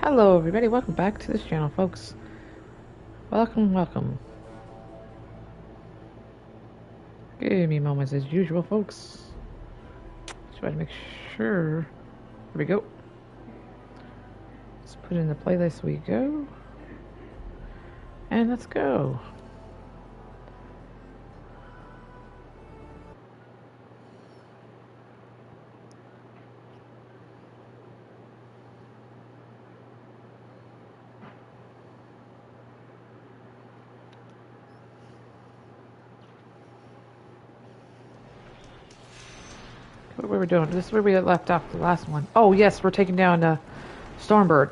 Hello everybody, welcome back to this channel, folks. Welcome. Give me moments as usual, folks. Just try to make sure. There we go. Let's put in the playlist we go. And let's go. What were we doing? This is where we left off the last one. Oh yes, we're taking down Stormbird.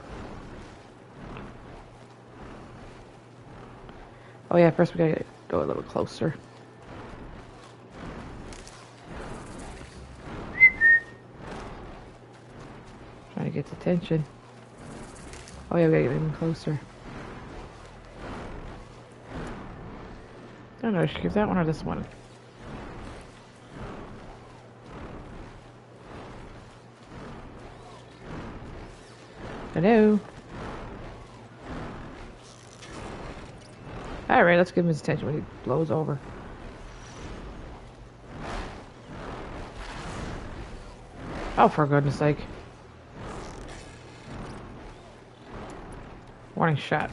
Oh yeah, first we gotta go a little closer. Trying to get its attention. Oh yeah, we gotta get even closer. I don't know, should I give that one or this one? Hello? Alright, let's give him his attention when he blows over. Oh, for goodness sake. Warning shot.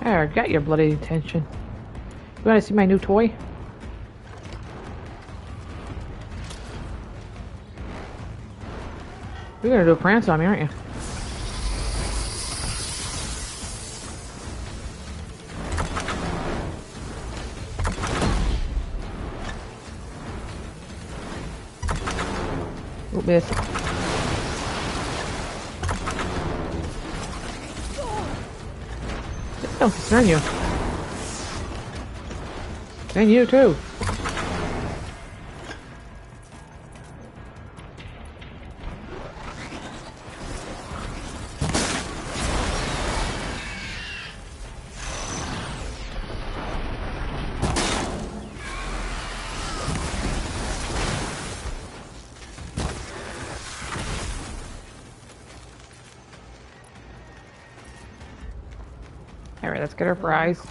There, got your bloody attention. You wanna see my new toy? You're gonna do a prance on me, aren't you? Oh, miss. This don't concern you. And you too. Alright, let's get our prize.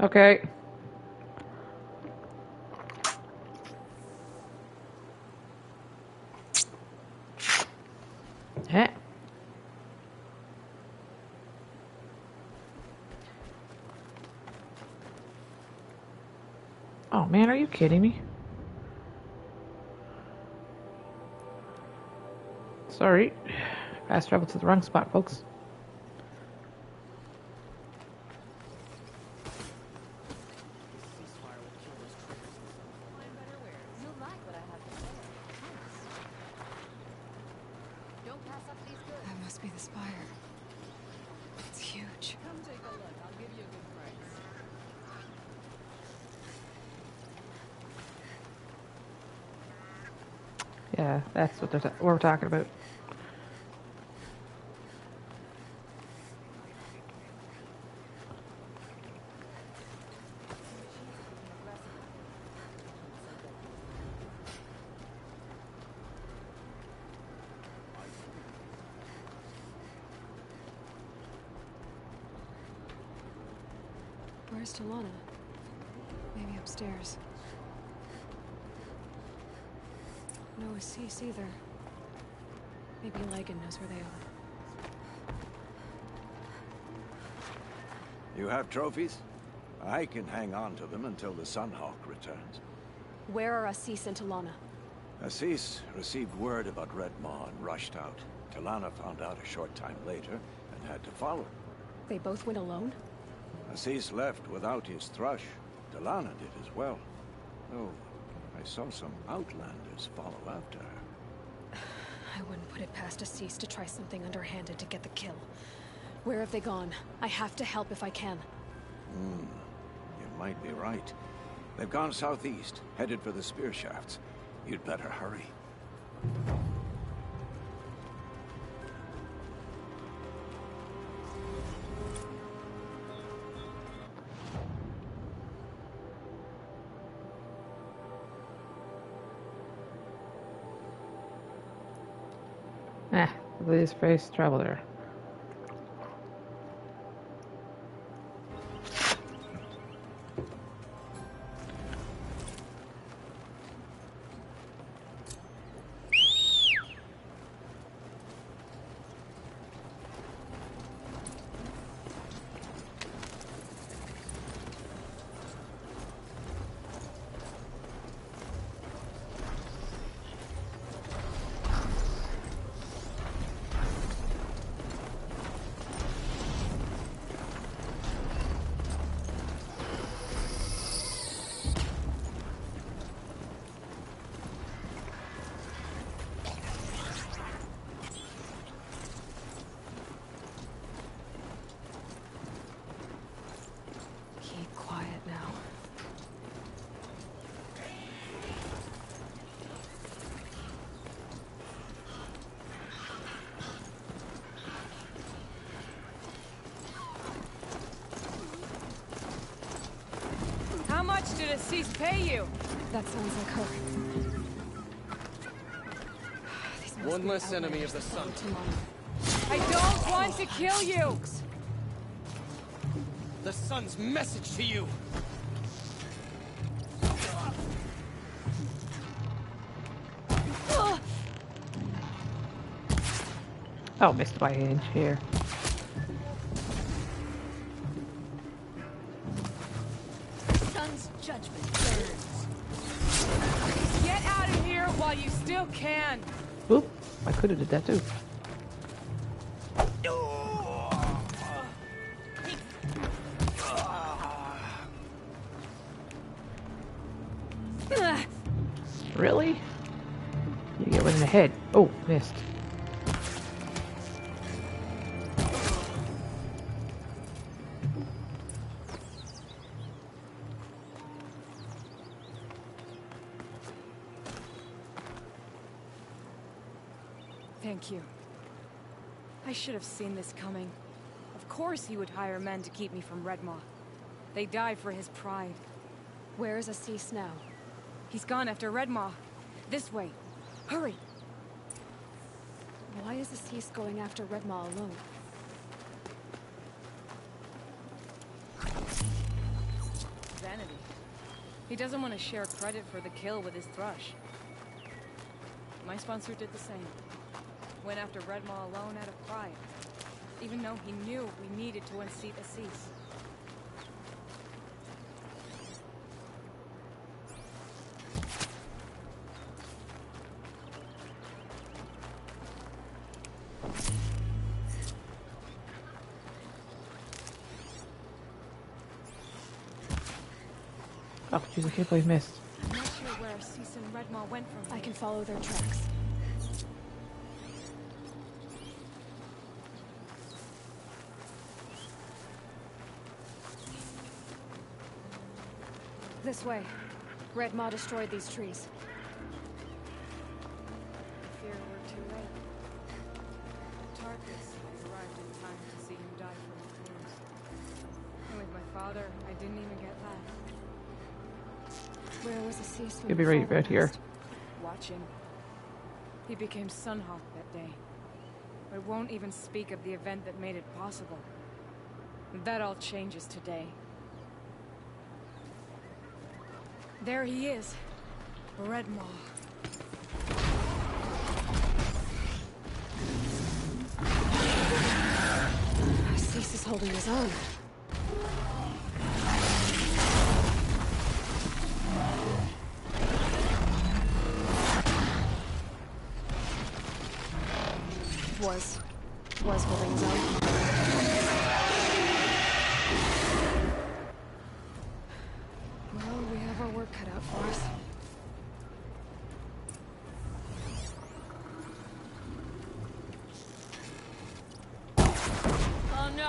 Okay. Heh. Oh man, are you kidding me? Sorry. Fast travel to the wrong spot, folks. That must be the spire. It's huge. Come take a look. I'll give you a good price. Yeah, that's what we're talking about. Where's Talana? Maybe upstairs. No Assis either. Maybe Lagan knows where they are. You have trophies? I can hang on to them until the Sunhawk returns. Where are Assis and Talana? Assis received word about Red Maw and rushed out. Talana found out a short time later and had to follow. They both went alone? Assis left without his thrush. Talana did as well. Oh, I saw some outlanders follow after her. I wouldn't put it past Assis to try something underhanded to get the kill. Where have they gone? I have to help if I can. You might be right. They've gone southeast, headed for the spear shafts. You'd better hurry. This space traveler. How much did Assis pay you? That sounds like her. One less enemy of the sun. I don't want to kill you! The sun's message to you! Oh, missed by an inch here. Sun's judgment burns. Get out of here while you still can! Oop, I could have did that too. Really? You get one in the head. Oh, missed. Thank you. I should have seen this coming. Of course he would hire men to keep me from Redmaw. They died for his pride. Where is Assis now? He's gone after Redmaw. This way. Hurry! Why is Assis going after Redmaw alone? Vanity. He doesn't want to share credit for the kill with his thrush. My sponsor did the same. Went after Redmaw alone out of pride. Even though he knew we needed to unseat Assis. Oh, jeez, I can't believe I missed. I'm not sure where Assis and Redmaw went from here. I can follow their tracks. This way. Redmaw destroyed these trees. I fear we're too late. Tarkus arrived in time to see him die from his wounds. And with my father, I didn't even get that. Where was Assis when You'll be right about here. Watching. He became Sunhawk that day. But won't even speak of the event that made it possible. That all changes today. There he is. Redmaw. Assis is holding his own. Was holding his own. Well, we have our work cut out for us. Oh no!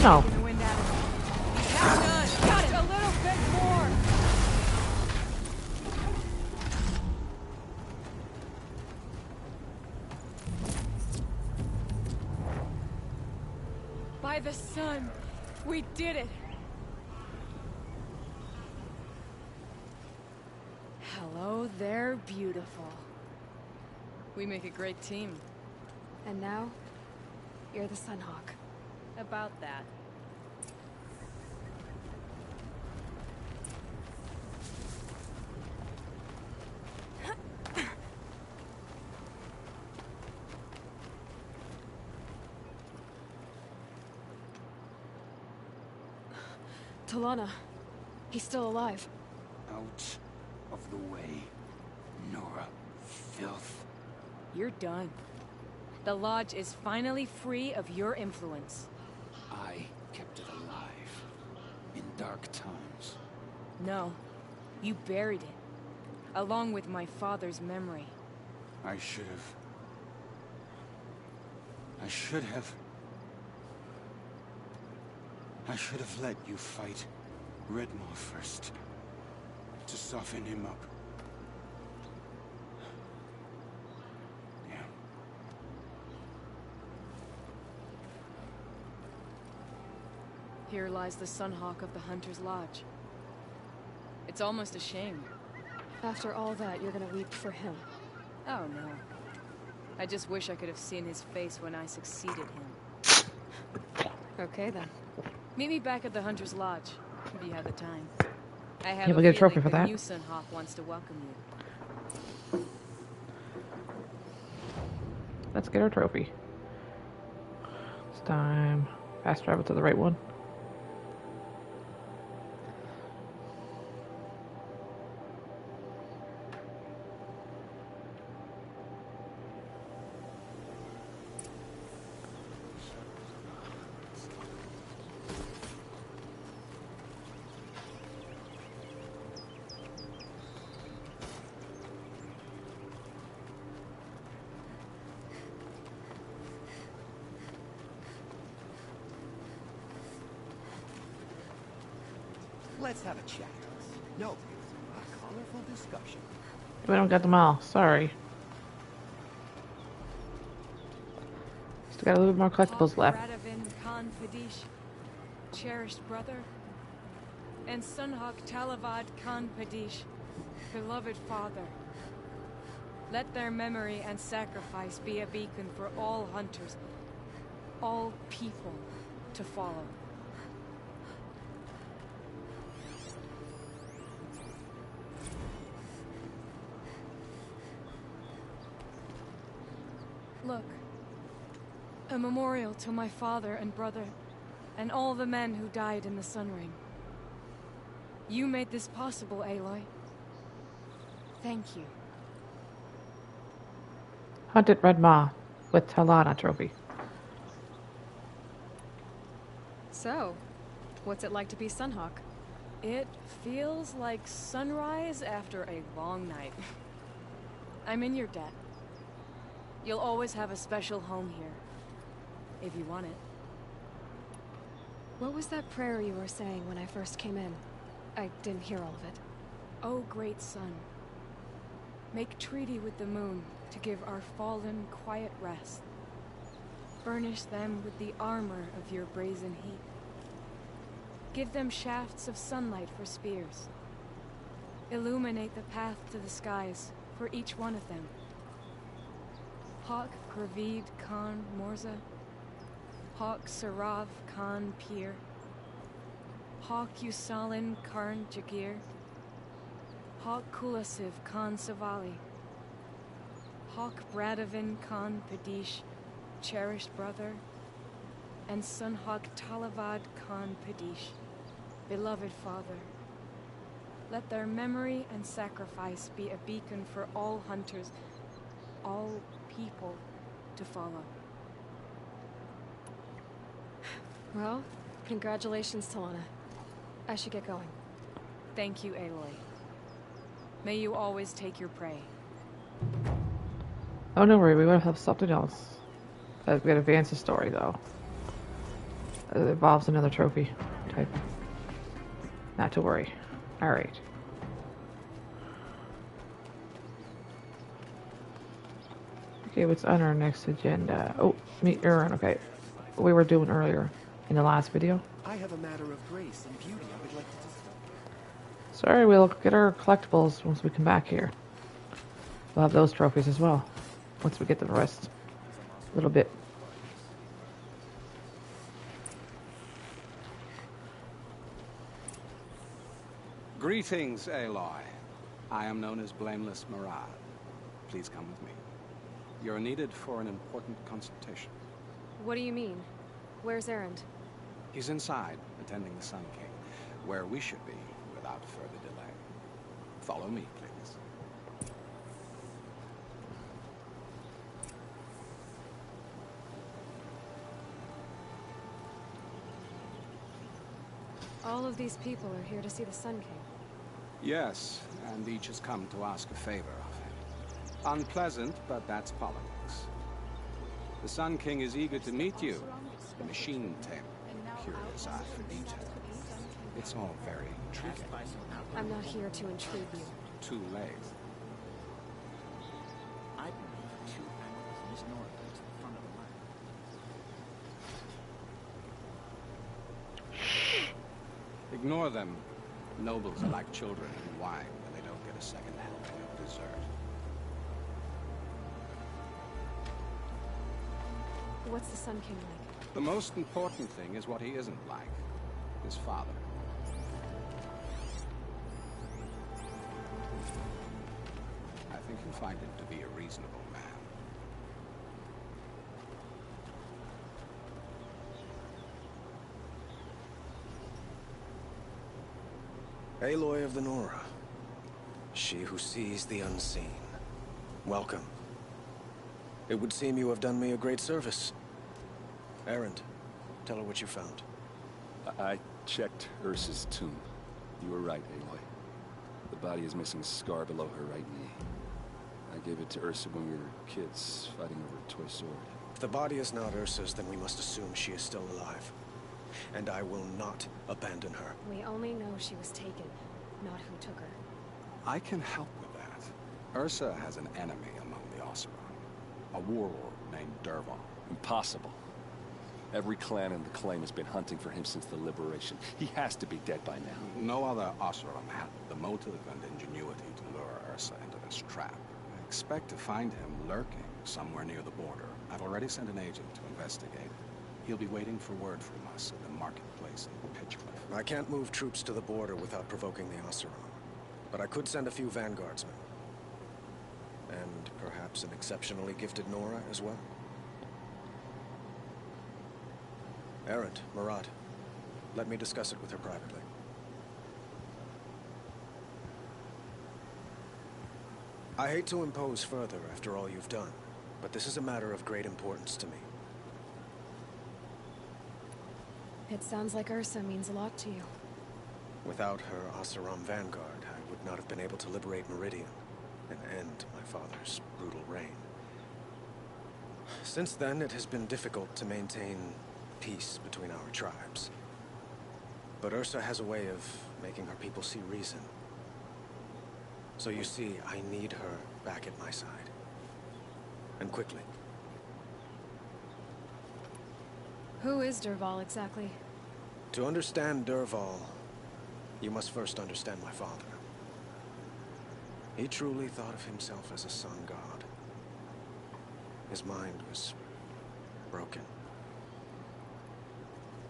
No. taking the wind out of him. He's half done. Got it. A little bit more. By the sun, we did it. Hello there, beautiful. We make a great team. And now, you're the Sunhawk. About that. Talana, he's still alive. Out of the way, Nora. Filth. You're done. The Lodge is finally free of your influence. I kept it alive. In dark times. No, you buried it. Along with my father's memory. I should have let you fight Redmaw first. To soften him up. Yeah. Here lies the Sunhawk of the Hunter's Lodge. It's almost a shame. After all that, you're gonna weep for him. Oh no. I just wish I could have seen his face when I succeeded him. Okay then. Meet me back at the Hunter's Lodge, if you have the time. I have Yeah, a we'll get a trophy feeling for the that. new Sunhawk wants to welcome you. Let's get our trophy. It's time. Fast travel to the right one. Let's have a chat. No, a colorful discussion. We don't got them all. Sorry. Still got a little bit more collectibles left. Radovin Khan Padish, cherished brother, and Sunhawk Talavad Khan Padish, beloved father. Let their memory and sacrifice be a beacon for all hunters, all people to follow. Look, a memorial to my father and brother, and all the men who died in the Sun Ring. You made this possible, Aloy. Thank you. Hunted Red Maw with Talana trophy. So, what's it like to be Sunhawk? It feels like sunrise after a long night. I'm in your debt. You'll always have a special home here, if you want it. What was that prayer you were saying when I first came in? I didn't hear all of it. O great sun, make treaty with the moon to give our fallen quiet rest. Furnish them with the armor of your brazen heat. Give them shafts of sunlight for spears. Illuminate the path to the skies for each one of them. Hawk Gravid Khan Morza, Hawk Sarav Khan Pir, Hawk Usalin Karn Jagir, Hawk Kulasiv Khan Savali, Hawk Bradovin Khan Padish, cherished brother, and Sunhawk Talavad Khan Padish, beloved father. Let their memory and sacrifice be a beacon for all hunters, all people to follow. Well, congratulations, Talana. I should get going. Thank you, Aloy. May you always take your prey. Oh, no worry. We will have something else. We gotta advance the story, though. involves another trophy type. Not to worry. Alright. Okay, what's on our next agenda? Oh, meet errand. Okay. We were doing earlier in the last video. I have a matter of grace and beauty I would like to discuss. Sorry, we'll get our collectibles once we come back here. We'll have those trophies as well. Once we get the rest. A little bit. Greetings, Aloy. I am known as Blameless Murad. Please come with me. You're needed for an important consultation. What do you mean? Where's Errand? He's inside, attending the Sun King, where we should be without further delay. Follow me, please. All of these people are here to see the Sun King. Yes, and each has come to ask a favor of him. Unpleasant, but that's politics. The Sun King is eager to meet you, the machine tamer, curious eye for detail. It's all very intriguing. I'm not here to intrigue you. Too late. I believe 2 animals in this north to the front of the line. Ignore them. Nobles are like children in wine when they don't get a second helping of dessert. What's the Sun King like? The most important thing is what he isn't like. His father. I think you'll find him to be a reasonable man. Aloy of the Nora. She who sees the unseen. Welcome. It would seem you have done me a great service. Errand, tell her what you found. I checked Ursa's tomb. You were right, Aloy. The body is missing a scar below her right knee. I gave it to Ursa when we were kids, fighting over a toy sword. If the body is not Ursa's, then we must assume she is still alive. And I will not abandon her. We only know she was taken, not who took her. I can help with that. Ursa has an enemy among the Oseram. A warlord named Dervahl. Impossible. Every clan in the claim has been hunting for him since the liberation. He has to be dead by now. No other Oseram had the motive and ingenuity to lure Ursa into this trap. I expect to find him lurking somewhere near the border. I've already sent an agent to investigate. He'll be waiting for word from us at the marketplace in Pitchcliff. I can't move troops to the border without provoking the Oseram. But I could send a few vanguardsmen. And perhaps an exceptionally gifted Nora as well. Errand, Murad. Let me discuss it with her privately. I hate to impose further after all you've done, but this is a matter of great importance to me. It sounds like Ursa means a lot to you. Without her Oseram vanguard, I would not have been able to liberate Meridian and end my father's brutal reign. Since then, it has been difficult to maintain peace between our tribes. But Ursa has a way of making her people see reason. So you see, I need her back at my side. And quickly. Who is Dervahl exactly? To understand Dervahl, you must first understand my father. He truly thought of himself as a sun god. His mind was broken.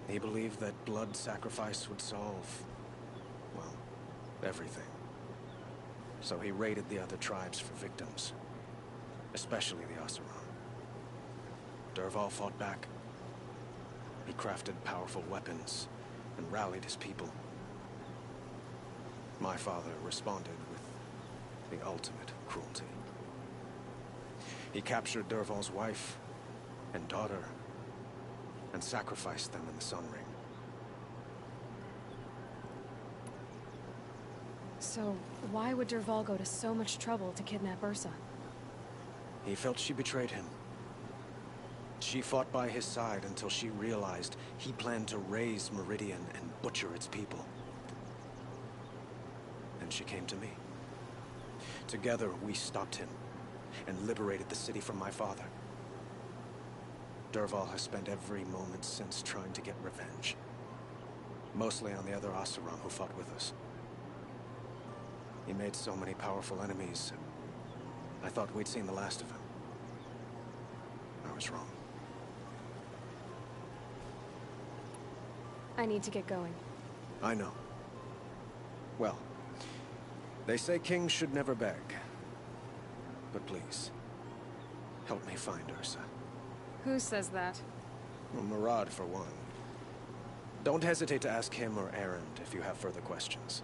He believed that blood sacrifice would solve, well, everything. So he raided the other tribes for victims, especially the Oseram. Dervahl fought back. He crafted powerful weapons and rallied his people. My father responded with the ultimate cruelty. He captured Dervahl's wife and daughter and sacrificed them in the Sun Ring. So, why would Dervahl go to so much trouble to kidnap Ursa? He felt she betrayed him. She fought by his side until she realized he planned to raise Meridian and butcher its people. And she came to me. Together, we stopped him and liberated the city from my father. Dervahl has spent every moment since trying to get revenge. Mostly on the other Oseram who fought with us. He made so many powerful enemies. I thought we'd seen the last of him. I was wrong. I need to get going. I know. Well, they say kings should never beg. But please, help me find Ursa. Who says that? Well, Murad, for one. Don't hesitate to ask him or Errand if you have further questions.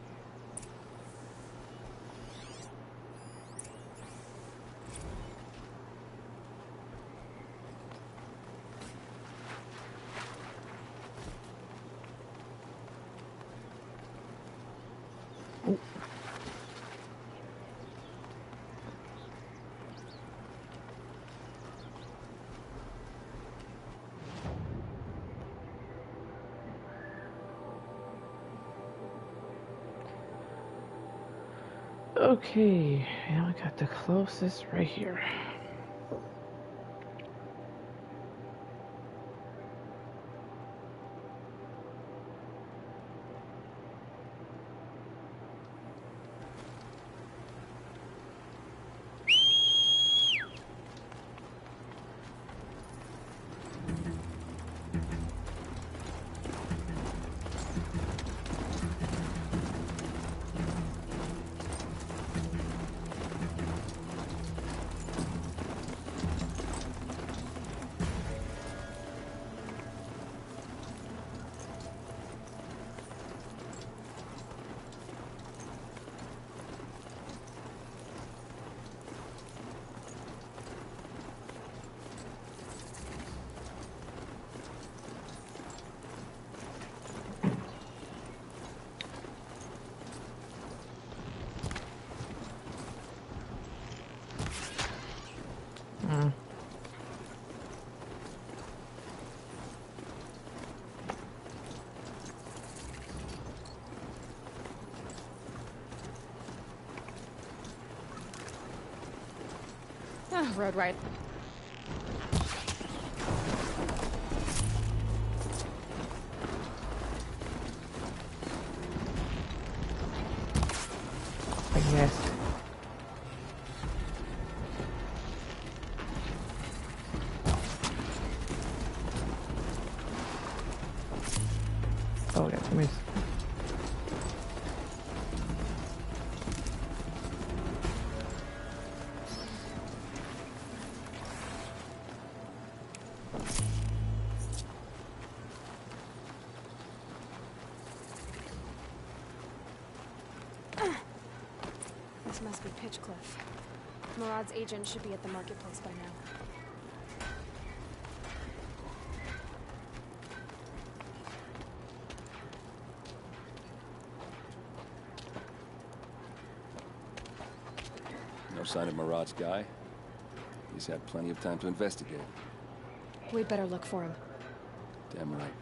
Okay, now I got the closest right here. Road ride. I guess. Oh, I got dummies. This must be Pitchcliff. Murad's agent should be at the marketplace by now. No sign of Murad's guy? He's had plenty of time to investigate. We'd better look for him. Damn right.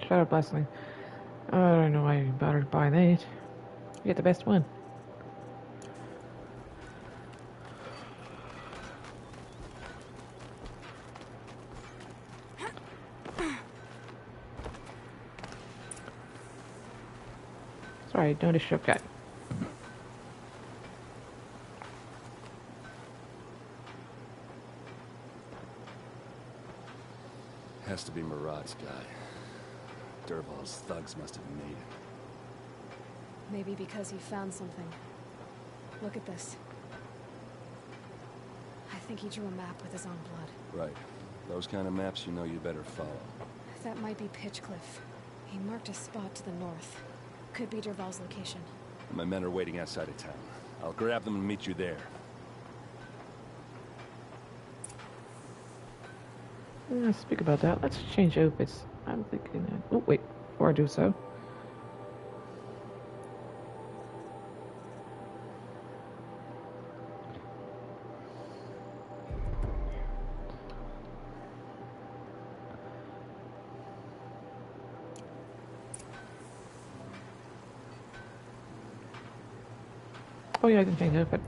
Shadow Blessing. I don't know why you bothered buying that. You get the best one. Sorry, don't a shortcut. Has to be Murad's guy. Dervahl's thugs must have made it. Maybe because he found something. Look at this. I think he drew a map with his own blood. Right. Those kind of maps you know you better follow. That might be Pitchcliff. He marked a spot to the north. Could be Dervahl's location. My men are waiting outside of town. I'll grab them and meet you there. Speak about that. Let's change outfits. I'm thinking that. Oh, wait. Before I do so. Oh, yeah, I can change outfit.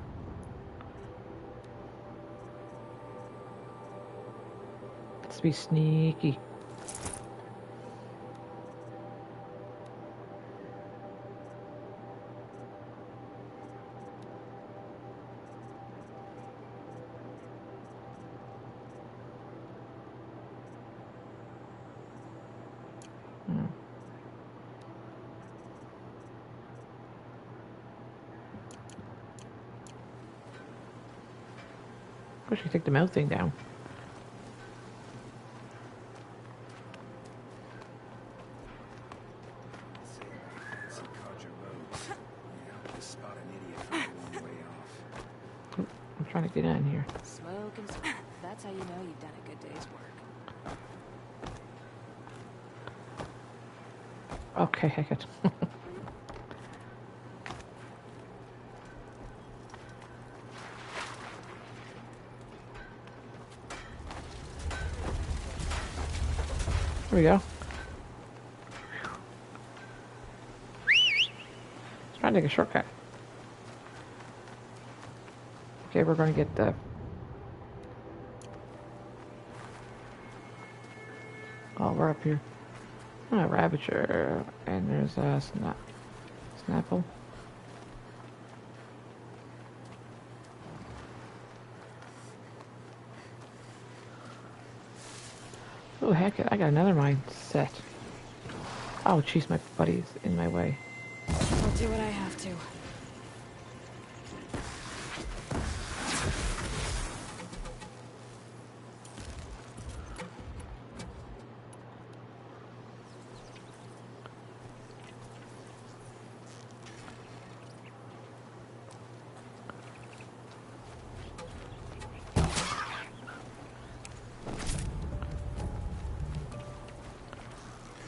Let's be sneaky. I should take the mouth thing down. I'm trying to get in here. Smoke and smoke. That's how you know you've done a good day's work. Okay, heck it. There we go. Let's try to take a shortcut. Okay, we're going to get the... Oh, we're up here. Ravager. And there's a Snapple. Oh, heck it. I got another mine set. Oh, jeez, my buddy's in my way. I'll do what I have to.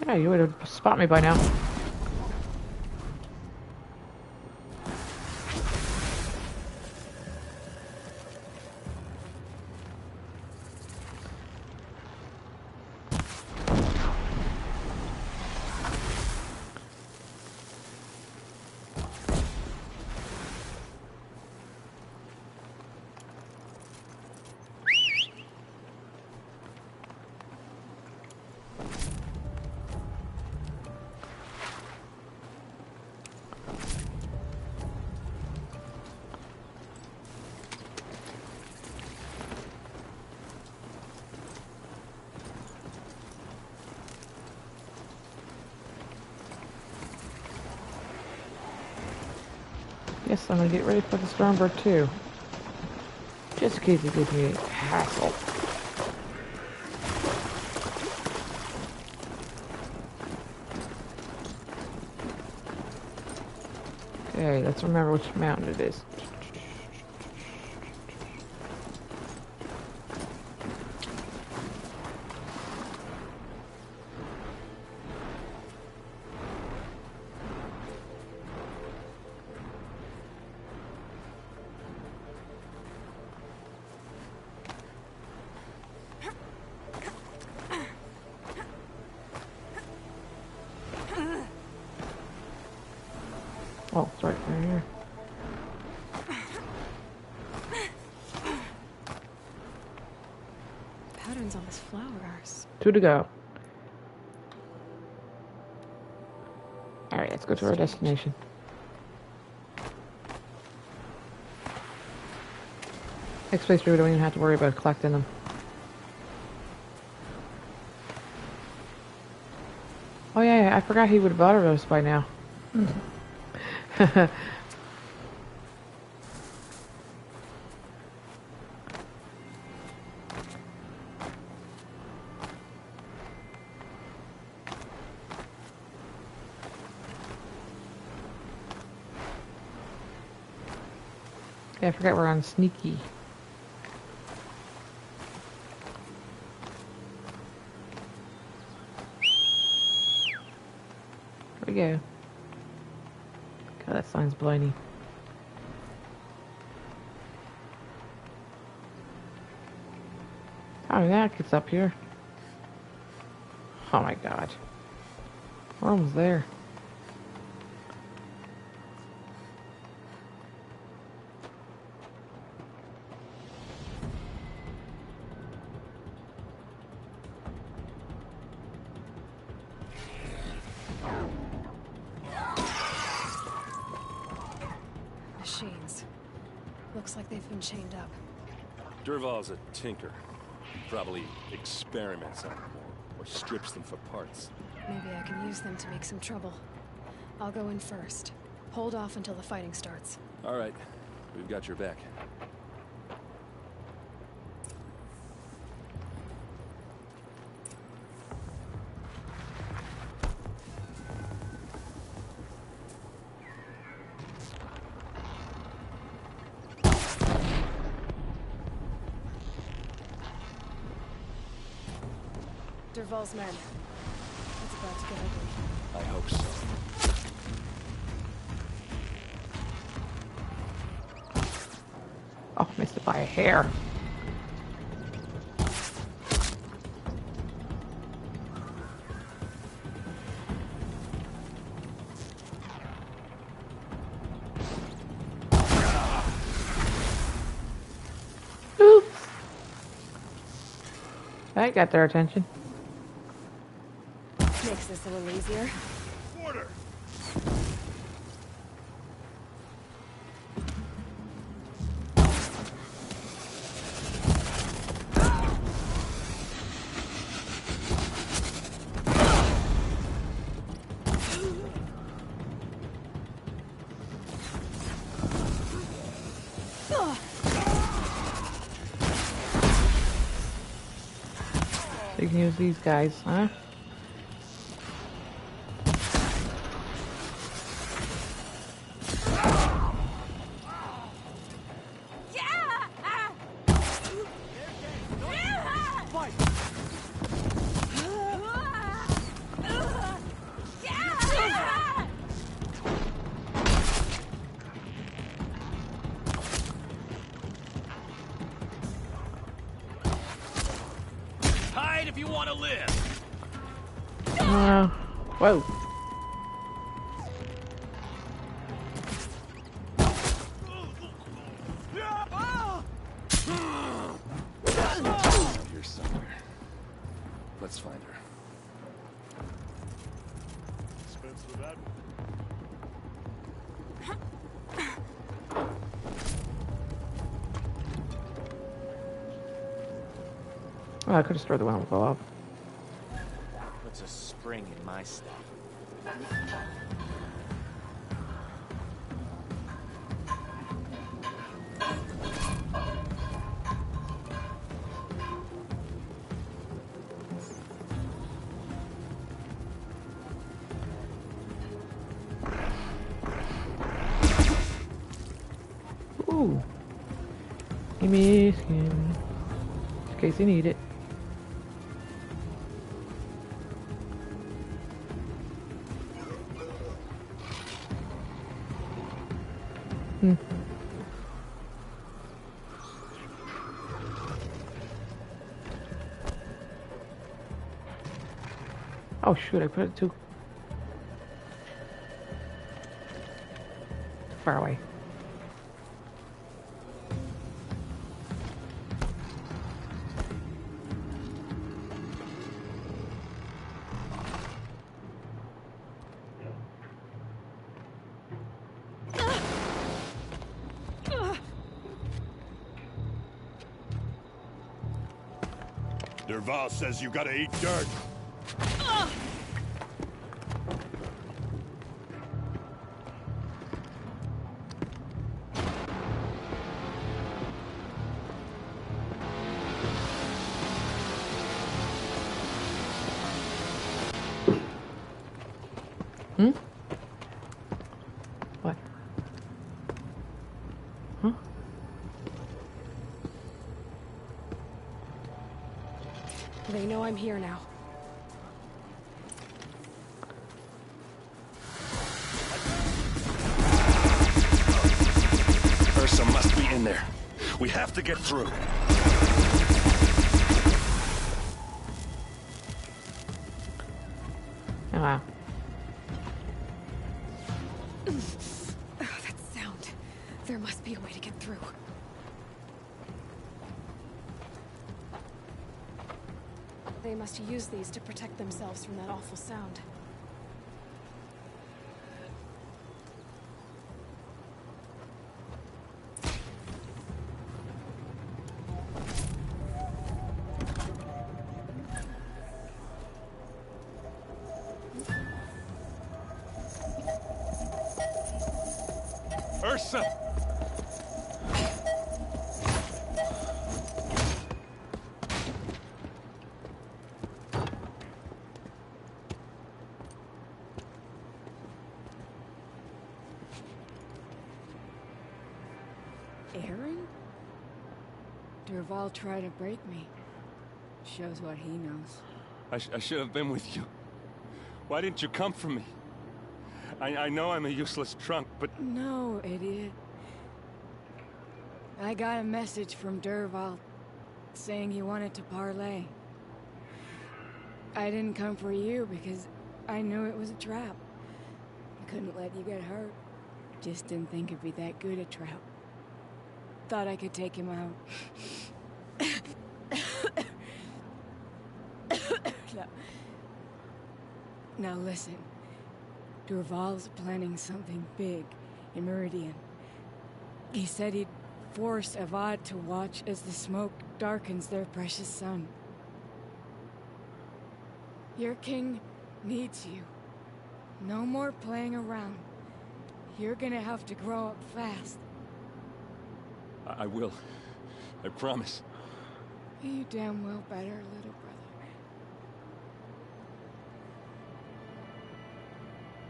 Yeah, you would have spotted me by now. Yes, I'm gonna get ready for the Stormbird too. Just in case it gives me a hassle. Okay, let's remember which mountain it is. Oh, it's right here. Patterns on this flower arse. 2 to go. Alright, let's go to our destination. Next place we don't even have to worry about collecting them. Oh yeah, I forgot he would have bothered us by now. Yeah, I forgot we're on sneaky. we go. God, that sign's blindy. Oh, that gets up here. Oh my god. We're almost there. Machines. Looks like they've been chained up. Durval's a tinker. Probably experiments on them or strips them for parts. Maybe I can use them to make some trouble. I'll go in first. Hold off until the fighting starts. All right, we've got your back. Durval's men. It's about to get ugly. I hope so. Oh, missed it by a hair. Oops. That got their attention. Makes this a little easier. Order! So you can use these guys, huh? Hide if you want to live. Whoa. Here somewhere. Let's find her. Dispense with that one. Oh, I could have stored the one with off. Puts a spring in my step. Ooh. Give me skin. In case you need it. Oh shoot, I put it too far away. Durval says you gotta eat dirt. What? Huh? They know I'm here now. We have to get through. Oh, wow. That sound. There must be a way to get through. They must use these to protect themselves from that awful sound. Ursa! Errand? Dervahl tried to break me. Shows what he knows. I should have been with you. Why didn't you come for me? I know I'm a useless trunk, but... No, idiot. I got a message from Dervahl saying he wanted to parlay. I didn't come for you because I knew it was a trap. I couldn't let you get hurt. Just didn't think it'd be that good a trap. Thought I could take him out. Now listen. Dervahl's planning something big in Meridian. He said he'd force Avad to watch as the smoke darkens their precious sun. Your king needs you. No more playing around. You're gonna have to grow up fast. I will. I promise. You damn well better, little brother.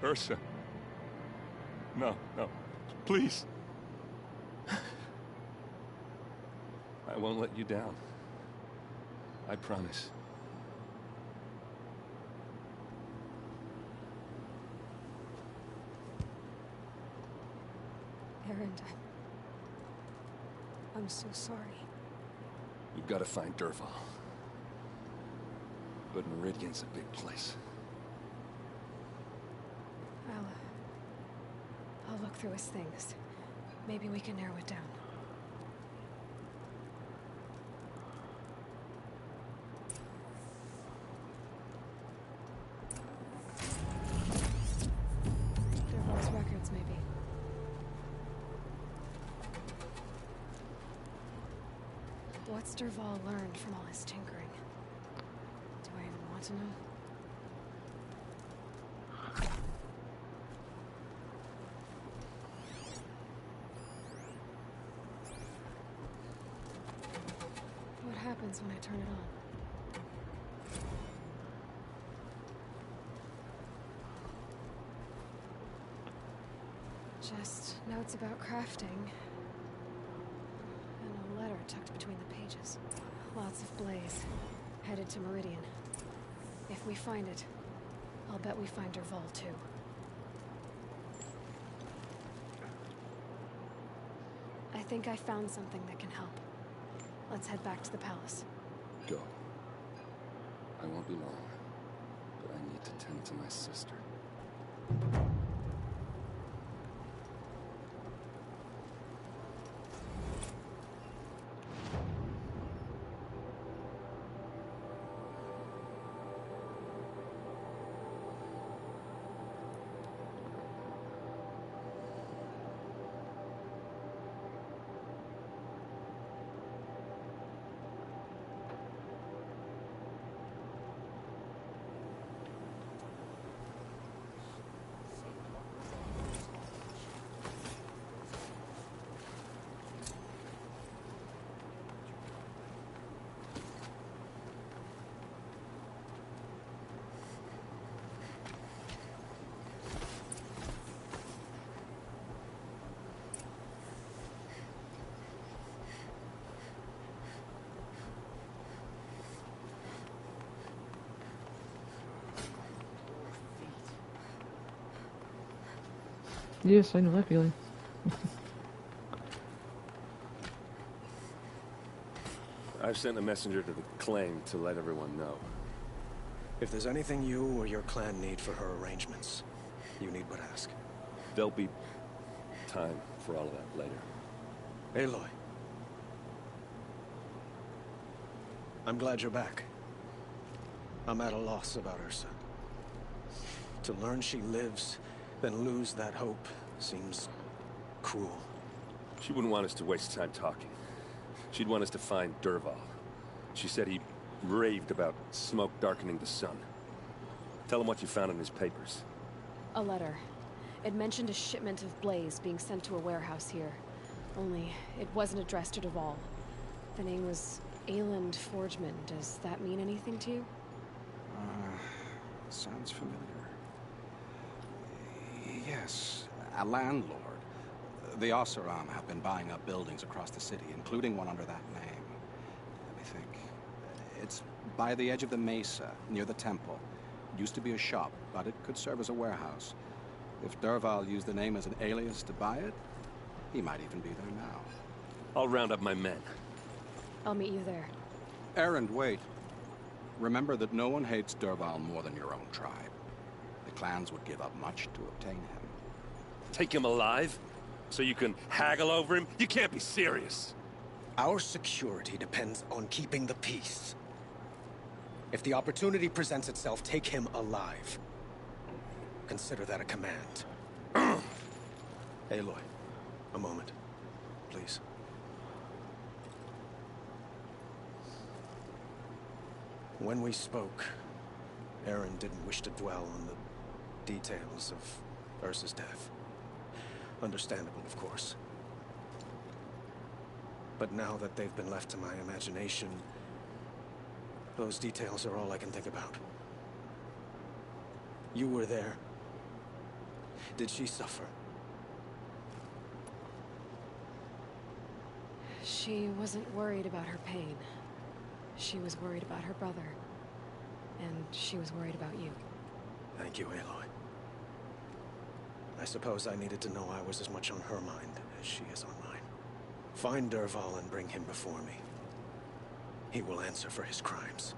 Ursa. No, no. Please. I won't let you down. I promise. Errand, I'm so sorry. We've got to find Dervahl. But Meridian's a big place. I'll look through his things. Maybe we can narrow it down. Dervahl's records, maybe. What's Dervahl learned from all his tinkering? Do I even want to know? What happens when I turn it on? Just notes about crafting. And a letter tucked between the pages. Lots of blaze. Headed to Meridian. If we find it, I'll bet we find Dervahl too. I think I found something that can help. Let's head back to the palace. Go. I won't be long, but I need to tend to my sister. Yes, I know that feeling. I've sent a messenger to the claim to let everyone know. If there's anything you or your clan need for her arrangements, you need but ask. There'll be time for all of that later. Aloy. I'm glad you're back. I'm at a loss about Ursa. To learn she lives, then lose that hope, seems cruel. She wouldn't want us to waste time talking. She'd want us to find Dervahl. She said he raved about smoke darkening the sun. Tell him what you found in his papers. A letter. It mentioned a shipment of blaze being sent to a warehouse here. Only, it wasn't addressed to Dervahl. The name was Ayland Forgeman. Does that mean anything to you? Sounds familiar. Yes, a landlord. The Oseram have been buying up buildings across the city, including one under that name. Let me think. It's by the edge of the mesa, near the temple. It used to be a shop, but it could serve as a warehouse. If Dervahl used the name as an alias to buy it, he might even be there now. I'll round up my men. I'll meet you there. Errand, wait. Remember that no one hates Dervahl more than your own tribe. The clans would give up much to obtain him. Take him alive? So you can haggle over him? You can't be serious. Our security depends on keeping the peace. If the opportunity presents itself, take him alive. Consider that a command. Aloy, a moment, please. When we spoke, Errand didn't wish to dwell on the details of Ursa's death. Understandable, of course. But now that they've been left to my imagination, those details are all I can think about. You were there. Did she suffer? She wasn't worried about her pain. She was worried about her brother. And she was worried about you. Thank you, Aloy. I suppose I needed to know I was as much on her mind as she is on mine. Find Dervahl and bring him before me. He will answer for his crimes.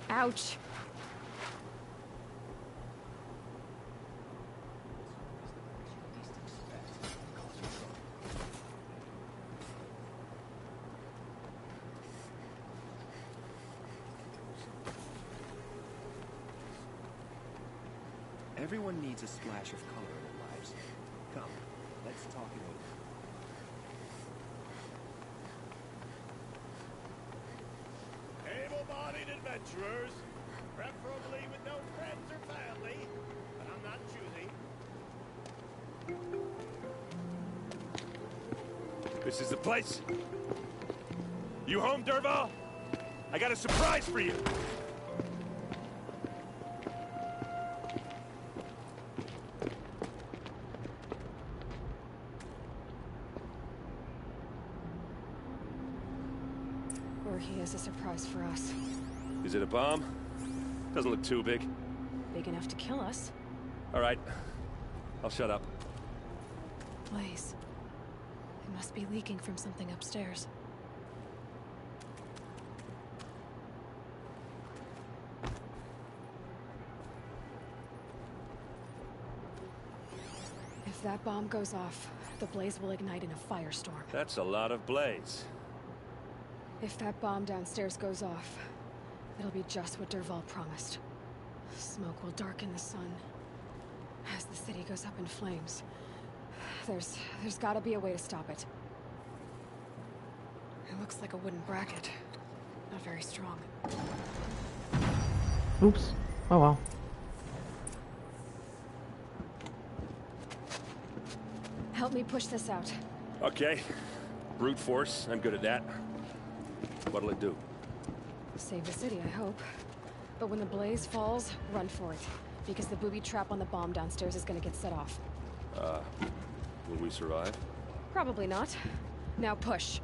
Ouch! Everyone needs a splash of color in their lives. Come, let's talk it over. Able-bodied adventurers, preferably with no friends or family, but I'm not choosy. This is the place. You home, Dervahl? I got a surprise for you. Or he has a surprise for us. Is it a bomb? Doesn't look too big. Big enough to kill us. All right. I'll shut up. Blaze. It must be leaking from something upstairs. If that bomb goes off, the blaze will ignite in a firestorm. That's a lot of blaze. If that bomb downstairs goes off, it'll be just what Dervahl promised. Smoke will darken the sun as the city goes up in flames. There's gotta be a way to stop it. It looks like a wooden bracket. Not very strong. Oops. Oh well. Help me push this out. Okay. Brute force. I'm good at that. What'll it do? Save the city, I hope. But when the blaze falls, run for it. Because the booby trap on the bomb downstairs is gonna get set off. Will we survive? Probably not. Now push.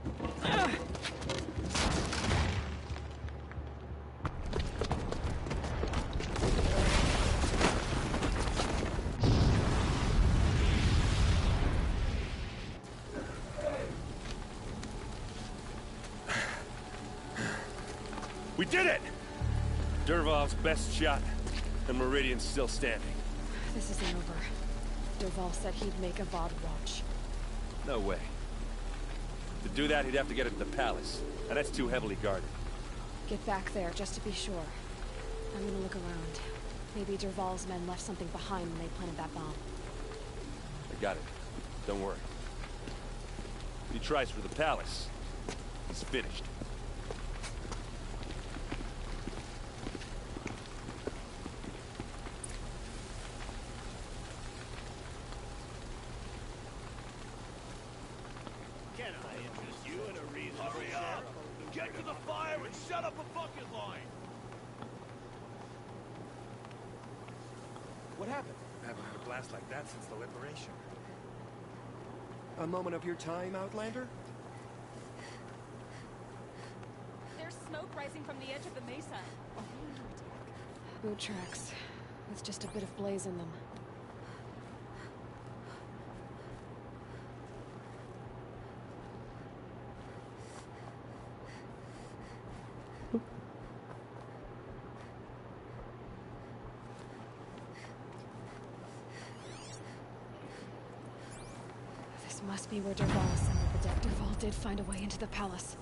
We did it! Dervahl's best shot, and Meridian's still standing. This isn't over. Dervahl said he'd make a Vod watch. No way. To do that, he'd have to get it to the palace, and that's too heavily guarded. Get back there, just to be sure. I'm gonna look around. Maybe Dervahl's men left something behind when they planted that bomb. I got it. Don't worry. If he tries for the palace, he's finished. What happened? I haven't had a blast like that since the liberation. A moment of your time, Outlander? There's smoke rising from the edge of the mesa. Boot tracks, with just a bit of blaze in them. Must be where Dervahl assembled the deck. Dervahl did find a way into the palace.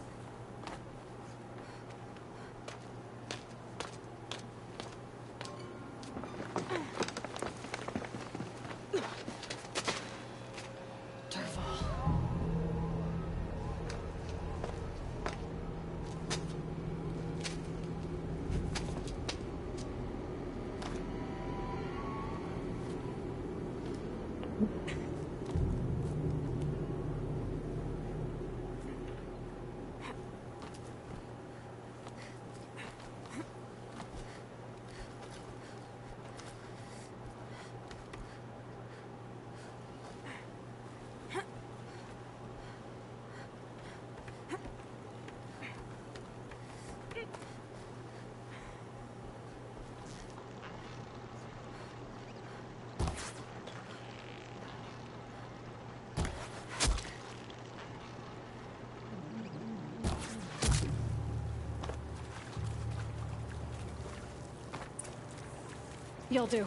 You'll do.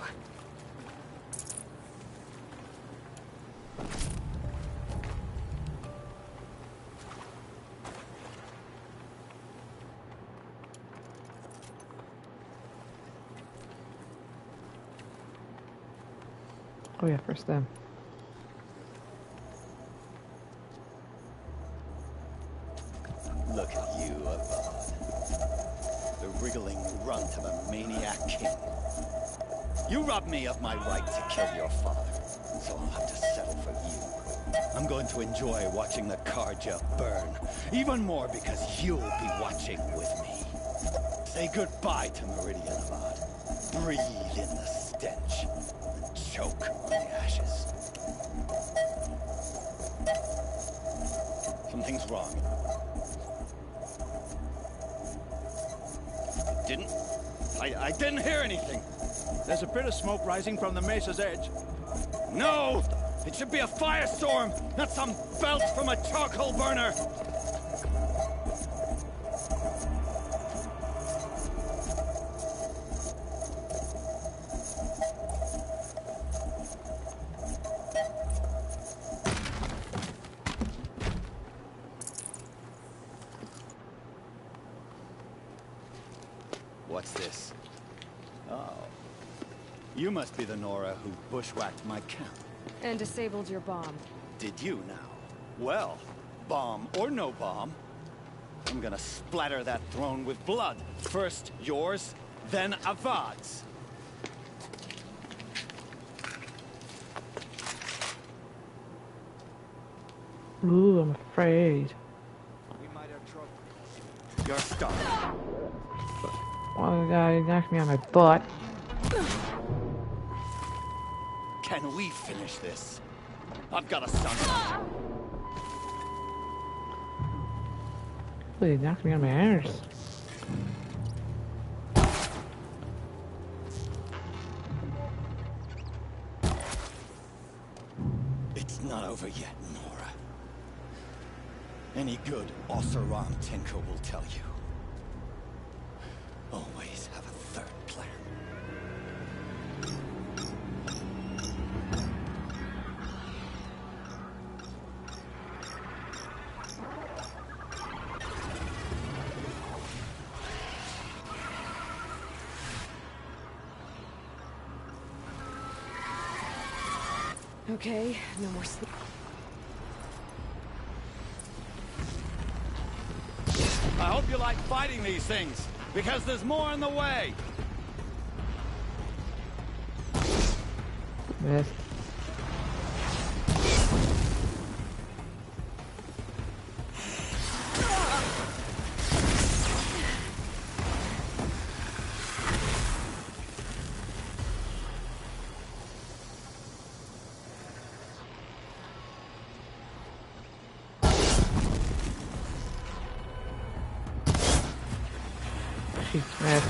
Oh yeah, first them. Look at you, Avad. The wriggling runt of a maniac king. You robbed me of my right to kill your father, so I'll have to settle for you. I'm going to enjoy watching the Karja burn, even more because you'll be watching with me. Say goodbye to Meridian, Avad. Breathe in the stench, and choke on the ashes. Something's wrong. I didn't hear anything. There's a bit of smoke rising from the mesa's edge. No! It should be a firestorm, not some belt from a charcoal burner! What's this? Oh. You must be the Nora who bushwhacked my camp. And disabled your bomb. Did you now? Well, bomb or no bomb, I'm gonna splatter that throne with blood. First yours, then Avad's. Ooh, I'm afraid. We might have trouble. You're stuck. One guy knocked me on my butt. Can we finish this? I've got a son. Hopefully they knocked me on my arse. It's not over yet, Nora. Any good Oseram tinker will tell you. Always have a third plan. Okay, no more sleep. I hope you like fighting these things, because there's more in the way. Missed. She's missed.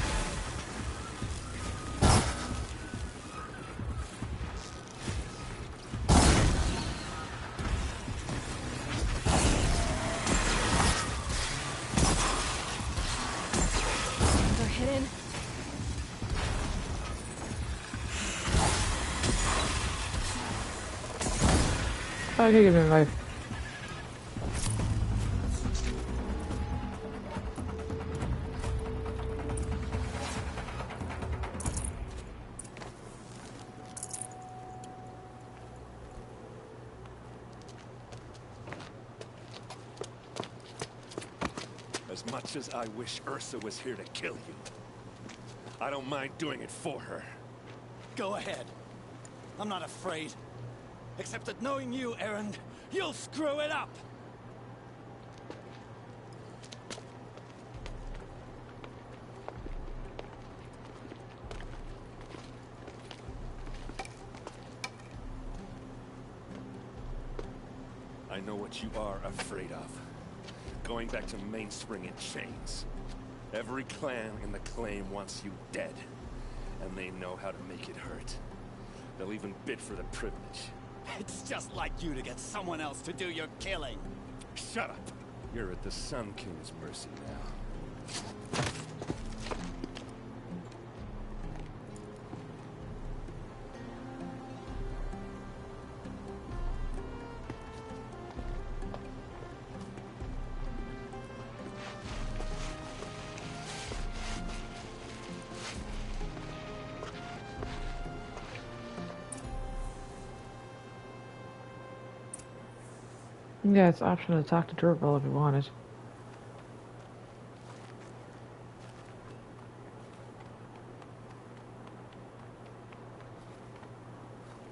They're hidden. Oh, okay, give me a life. As much as I wish Ursa was here to kill you, I don't mind doing it for her. Go ahead. I'm not afraid. Except that knowing you, Errand, you'll screw it up! I know what you are afraid of. Going back to Mainspring in chains. Every clan in the claim wants you dead. And they know how to make it hurt. They'll even bid for the privilege. It's just like you to get someone else to do your killing. Shut up! You're at the Sun King's mercy now. Yeah, it's optional to talk to Durable if you wanted.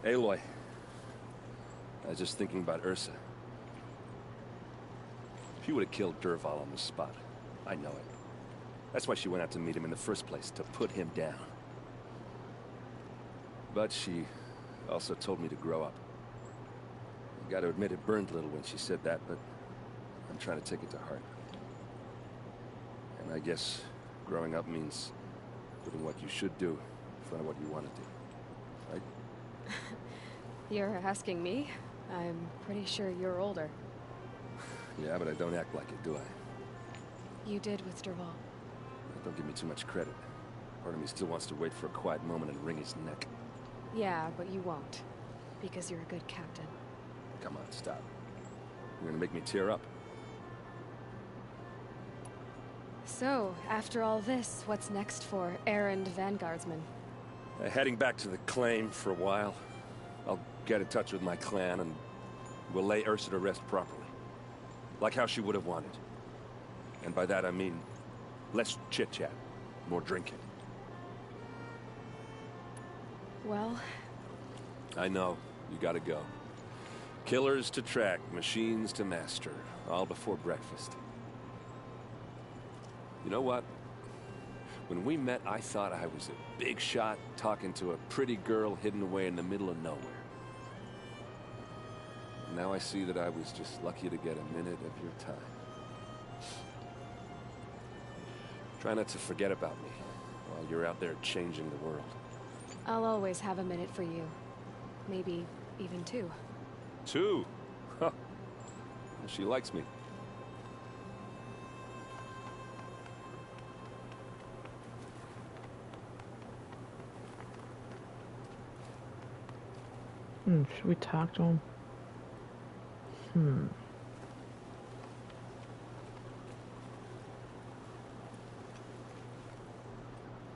Aloy. I was just thinking about Ursa. She would have killed Durval on the spot. I know it. That's why she went out to meet him in the first place, to put him down. But she also told me to grow up. I gotta admit it burned a little when she said that, but I'm trying to take it to heart. And I guess growing up means doing what you should do in front of what you want to do. Right? You're asking me? I'm pretty sure you're older. Yeah, but I don't act like it, do I? You did with Durval. Don't give me too much credit. Part of me still wants to wait for a quiet moment and wring his neck. Yeah, but you won't. Because you're a good captain. Come on, stop. You're gonna make me tear up. So, after all this, what's next for errand vanguardsman? Heading back to the claim for a while. I'll get in touch with my clan and we'll lay Ursa to rest properly. Like how she would have wanted. And by that I mean less chit-chat, more drinking. Well... I know, you gotta go. Killers to track, machines to master, all before breakfast. You know what? When we met, I thought I was a big shot talking to a pretty girl hidden away in the middle of nowhere. Now I see that I was just lucky to get a minute of your time. Try not to forget about me while you're out there changing the world. I'll always have a minute for you. Maybe even two. Two? Huh. She likes me. Should we talk to him?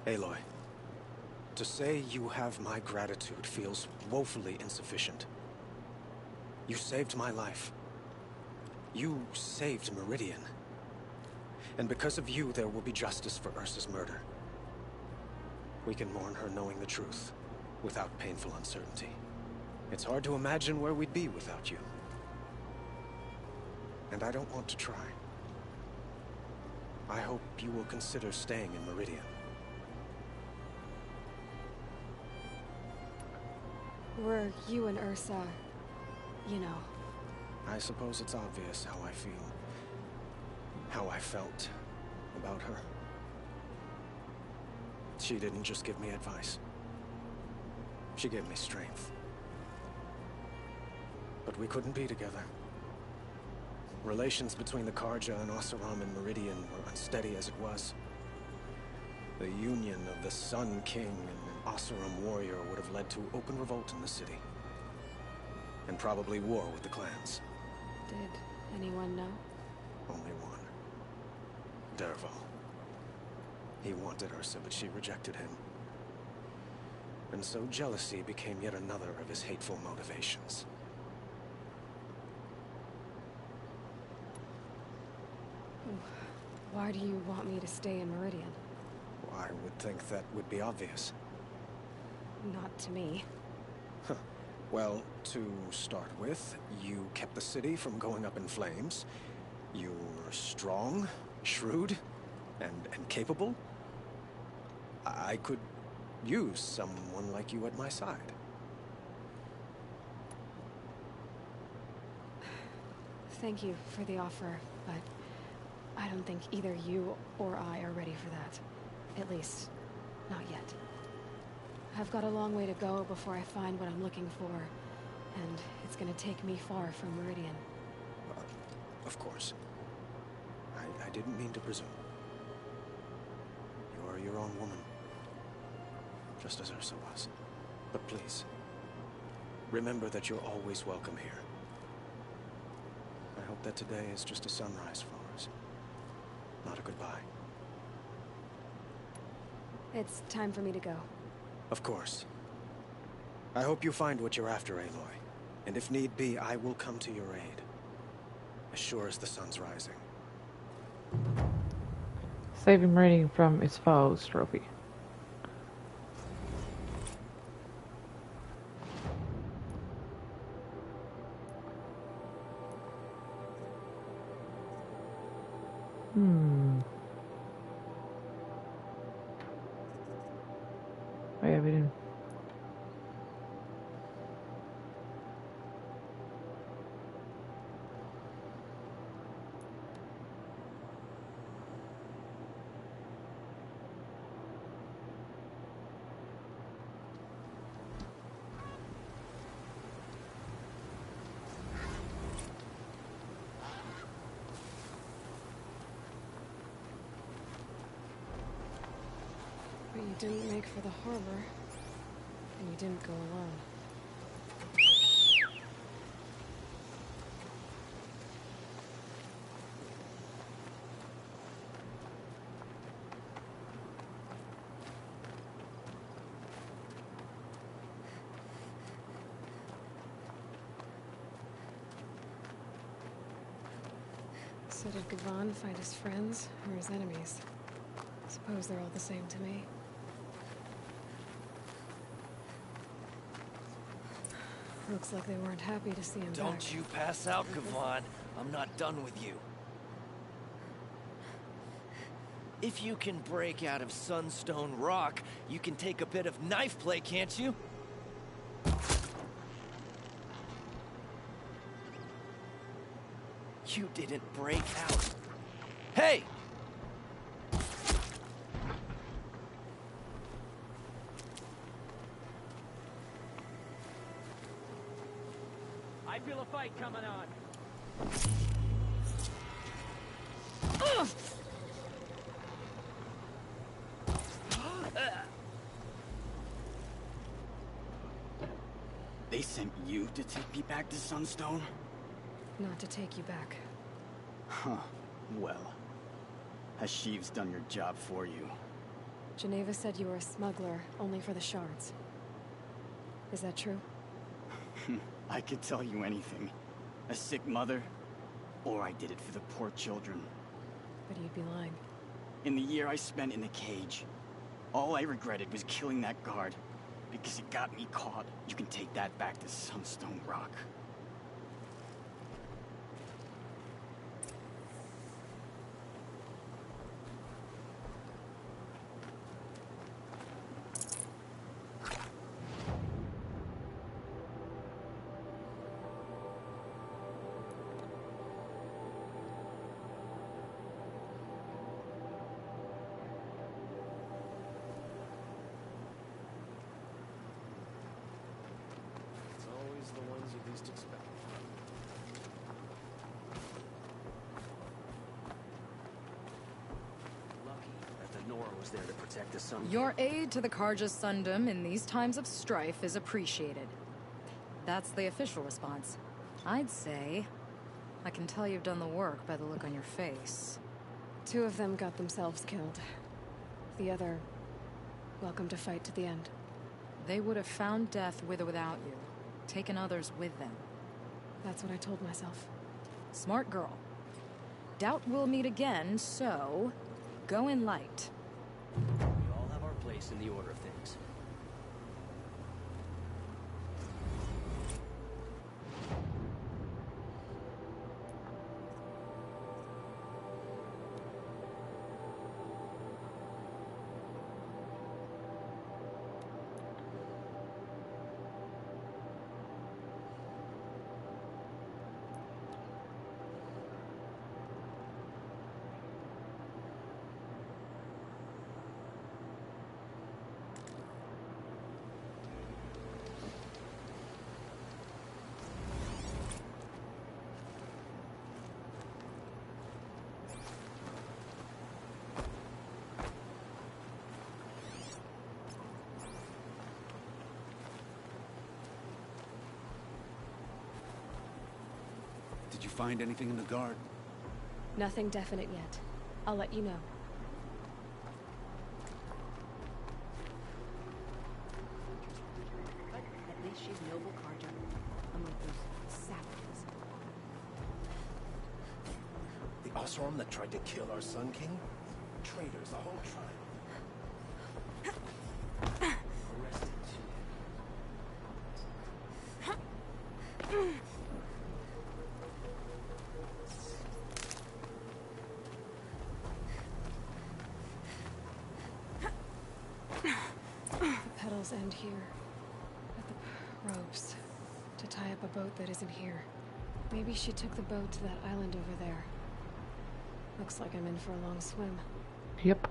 Aloy, to say you have my gratitude feels woefully insufficient. You saved my life. You saved Meridian. And because of you, there will be justice for Ursa's murder. We can mourn her knowing the truth, without painful uncertainty. It's hard to imagine where we'd be without you. And I don't want to try. I hope you will consider staying in Meridian. Were you and Ursa, you know? I suppose it's obvious how I feel. How I felt about her. She didn't just give me advice. She gave me strength. But we couldn't be together. Relations between the Karja and Oseram and Meridian were unsteady as it was. The union of the Sun King and an Oseram warrior would have led to open revolt in the city. And probably war with the clans. Did anyone know? Only one. Dervahl. He wanted Ursa, but she rejected him. And so jealousy became yet another of his hateful motivations. Why do you want me to stay in Meridian? I would think that would be obvious. Not to me. Well, to start with, you kept the city from going up in flames. You were strong, shrewd, and capable. I could use someone like you at my side. Thank you for the offer, but I don't think either you or I are ready for that. At least, not yet. I've got a long way to go before I find what I'm looking for, and it's gonna take me far from Meridian. Of course. I didn't mean to presume. You are your own woman. Just as Ursa was. But please, remember that you're always welcome here. I hope that today is just a sunrise for us. Not a goodbye. It's time for me to go. Of course. I hope you find what you're after, Aloy. And if need be, I will come to your aid. As sure as the sun's rising. Saving Meridian from its foes trophy. Oh yeah, we didn't. But you didn't make for the harbor, and you didn't go alone. So did Gavan find his friends or his enemies? Suppose they're all the same to me. Looks like they weren't happy to see him back. Don't you pass out, Gavan. I'm not done with you. If you can break out of Sunstone Rock, you can take a bit of knife play, can't you? You didn't break out. Hey! I feel a fight coming on. They sent you to take me back to Sunstone? Not to take you back. Huh. Well, has Sheeves done your job for you? Geneva said you were a smuggler, only for the shards. Is that true? I could tell you anything. A sick mother, or I did it for the poor children. But you'd be lying. In the year I spent in the cage, all I regretted was killing that guard. Because it got me caught. You can take that back to Sunstone Rock. The ones you least expect. Lucky that the Nora was there to protect the sun. Your aid to the Karja Sundom in these times of strife is appreciated. That's the official response. I'd say I can tell you've done the work by the look on your face. 2 of them got themselves killed. The other, welcome to fight to the end. They would have found death with or without you. Taken others with them. That's what I told myself. Smart girl. Doubt we'll meet again, so go in light. We all have our place in the order of things. Did you find anything in the garden? Nothing definite yet. I'll let you know. But at least she's noble Karja, unlike those savages. The Oseram that tried to kill our Sun King? Traitors, the whole tribe. Arrested The petals end here. At the ropes. To tie up a boat that isn't here. Maybe she took the boat to that island over there. Looks like I'm in for a long swim. Yep.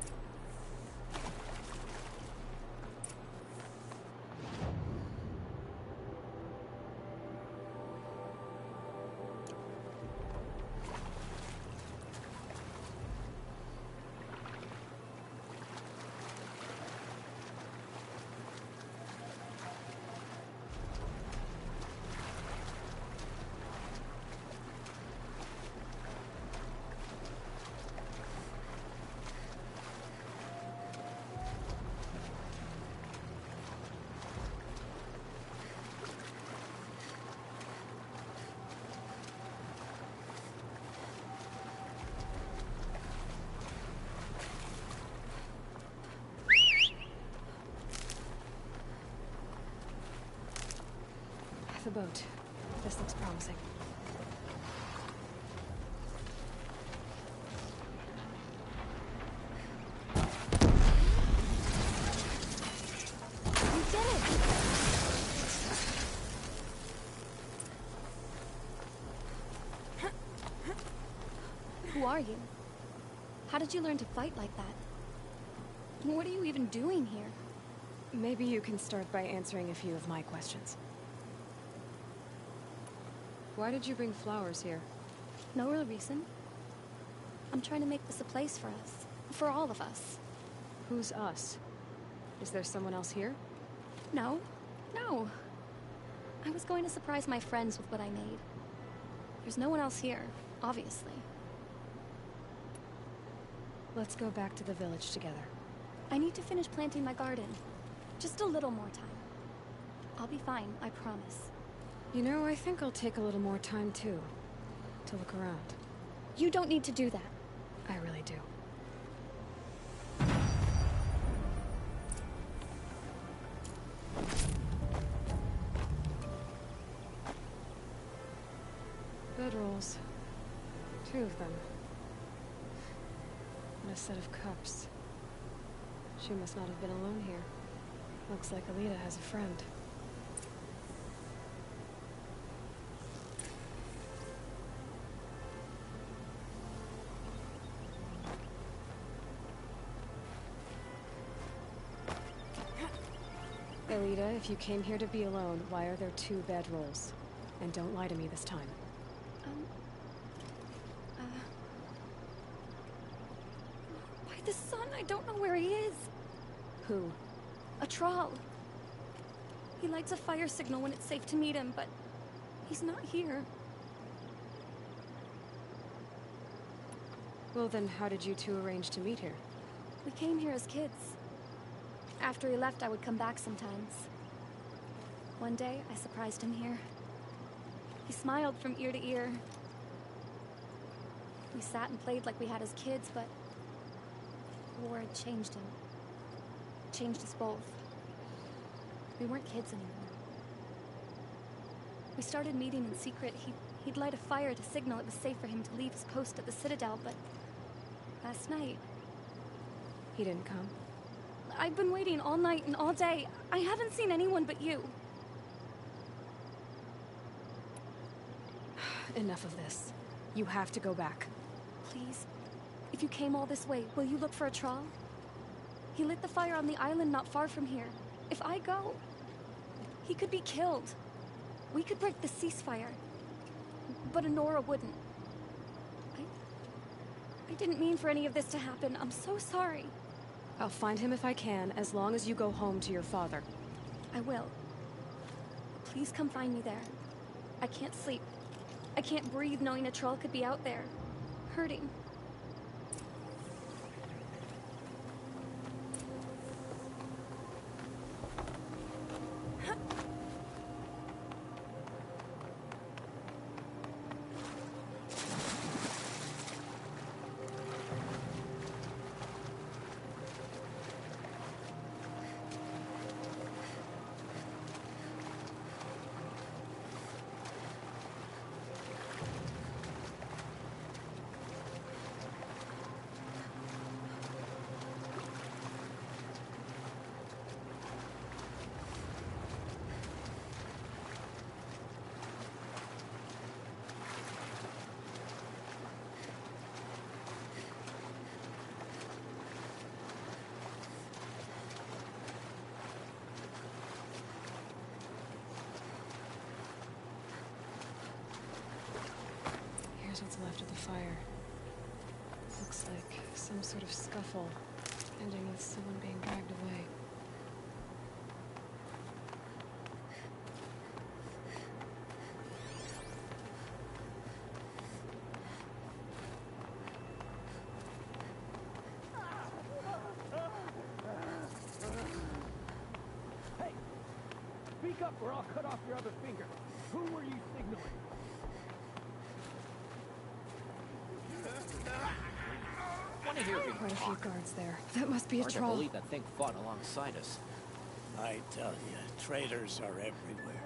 The boat. This looks promising. You did it! Who are you? How did you learn to fight like that? What are you even doing here? Maybe you can start by answering a few of my questions. Why did you bring flowers here? No real reason. I'm trying to make this a place for us. For all of us. Who's us? Is there someone else here? No. No. I was going to surprise my friends with what I made. There's no one else here, obviously. Let's go back to the village together. I need to finish planting my garden. Just a little more time. I'll be fine, I promise. You know, I think I'll take a little more time too. To look around. You don't need to do that. I really do. Bedrolls. 2 of them. And a set of cups. She must not have been alone here. Looks like Alita has a friend. Alita, if you came here to be alone, why are there 2 bedrolls? And don't lie to me this time. By the sun, I don't know where he is. Who? A troll. He lights a fire signal when it's safe to meet him, but he's not here. Well then, how did you 2 arrange to meet here? We came here as kids. After he left, I would come back sometimes. One day, I surprised him here. He smiled from ear to ear. We sat and played like we had as kids, but the war had changed him. Changed us both. We weren't kids anymore. We started meeting in secret. He'd light a fire to signal it was safe for him to leave his post at the Citadel, but last night... He didn't come? I've been waiting all night and all day. I haven't seen anyone but you. Enough of this. You have to go back. Please. If you came all this way, will you look for a troll? He lit the fire on the island not far from here. If I go, he could be killed. We could break the ceasefire. But Honora wouldn't. I didn't mean for any of this to happen. I'm so sorry. I'll find him if I can, as long as you go home to your father. I will. Please come find me there. I can't sleep. I can't breathe knowing a troll could be out there, hurting. Here's what's left of the fire. Looks like some sort of scuffle, ending with someone being dragged away. Hey! Speak up or I'll cut off your other finger. Who were you signaling? Want to hear him Quite a few talk? guards there. That must be a Hard to troll. believe that thing fought alongside us. I tell you, traitors are everywhere.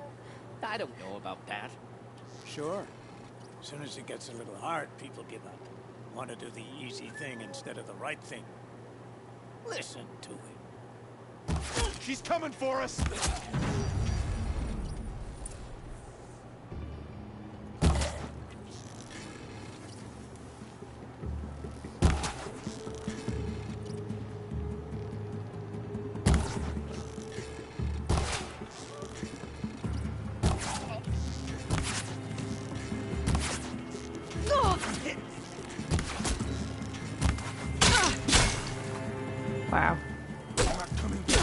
I don't know about that. Sure. As soon as it gets a little hard, people give up. Want to do the easy thing instead of the right thing. Listen to him. She's coming for us! Wow. I'm not coming back.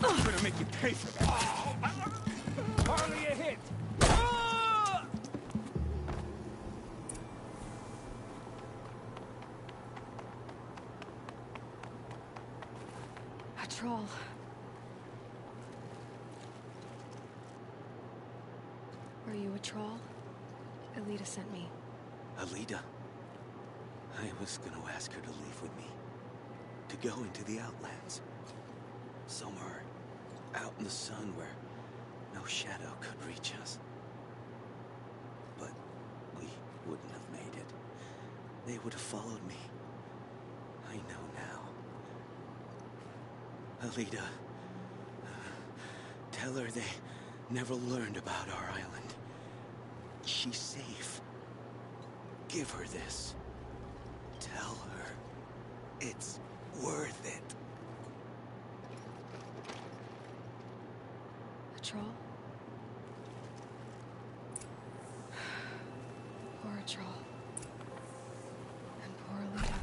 I'm gonna make you pay for that. Hardly a hit. A troll. Are you a troll? Elita sent me. Alita? I was gonna ask her to leave with me. To go into the Outlands. Somewhere out in the sun where no shadow could reach us. But we wouldn't have made it. They would have followed me. I know now. Alita, tell her they never learned about our island. She's safe. Give her this. Tell her it's worth it. A troll? Poor troll. And poor Alita.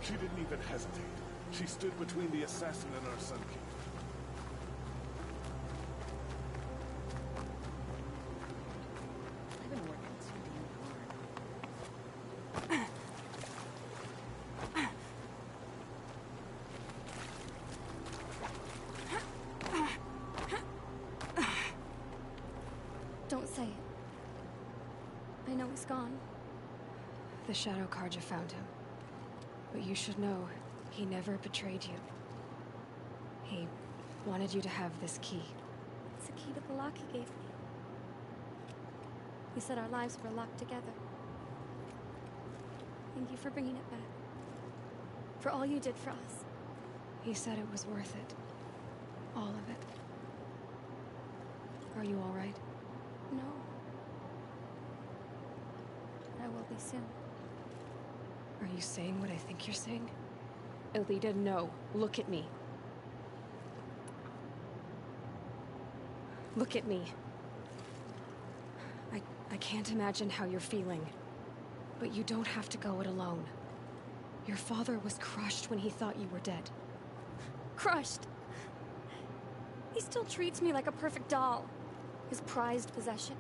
She didn't even hesitate. She stood between the assassin and our Sun King. I've been working too damn hard. Don't say it. I know he's gone. The Shadow Karja found him. But you should know, he never betrayed you. He wanted you to have this key. It's a key to the lock he gave me. He said our lives were locked together. Thank you for bringing it back. For all you did for us. He said it was worth it. All of it. Are you all right? No. I will be soon. Are you saying what I think you're saying? Elita, no. Look at me. Look at me. I can't imagine how you're feeling. But you don't have to go it alone. Your father was crushed when he thought you were dead. Crushed. He still treats me like a perfect doll. His prized possession.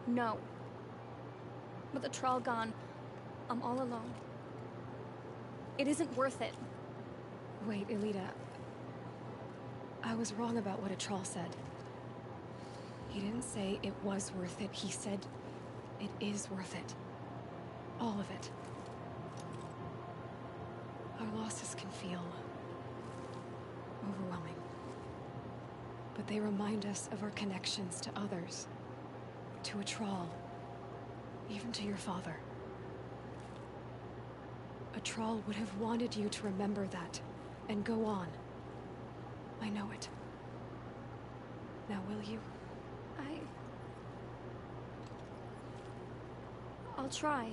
No. With the Troll gone, I'm all alone. It isn't worth it. Wait, Elita. I was wrong about what a troll said. He didn't say it was worth it. He said it is worth it. All of it. Our losses can feel overwhelming. But they remind us of our connections to others. To a troll. Even to your father. A troll would have wanted you to remember that, and go on. I know it. Now will you? I'll try.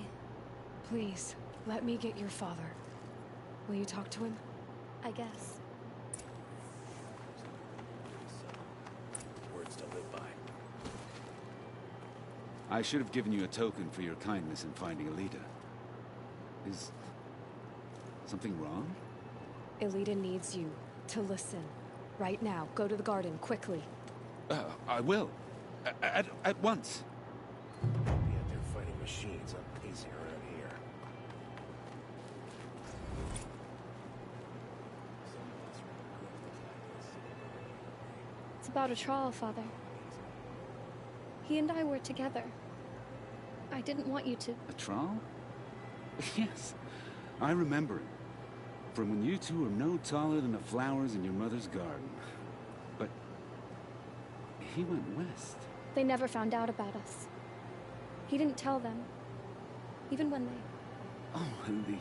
Please, let me get your father. Will you talk to him? I guess. Words to live by. I should have given you a token for your kindness in finding Alita. Is something wrong? Elita needs you to listen. Right now. Go to the garden, quickly. I will. At once. Be out there fighting machines up easy around here. It's about a troll, Father. He and I were together. I didn't want you to... A troll? Yes, I remember him. from when you two are no taller than the flowers in your mother's garden. But he went west. They never found out about us. He didn't tell them. Even when they... Oh, Alita.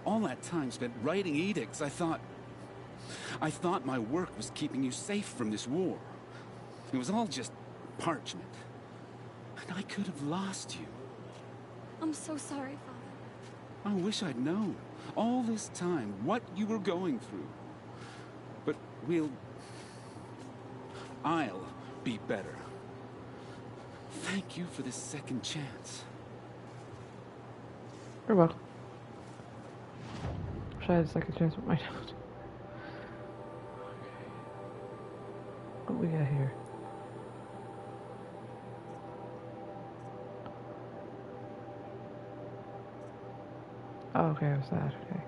All that time spent writing edicts, I thought my work was keeping you safe from this war. It was all just parchment. And I could have lost you. I'm so sorry, Father. I wish I'd known, all this time, what you were going through. But I'll be better. Thank you for this second chance. You're welcome. Wish I had a second chance with my note. What we got here? Oh, okay, it was that. Okay.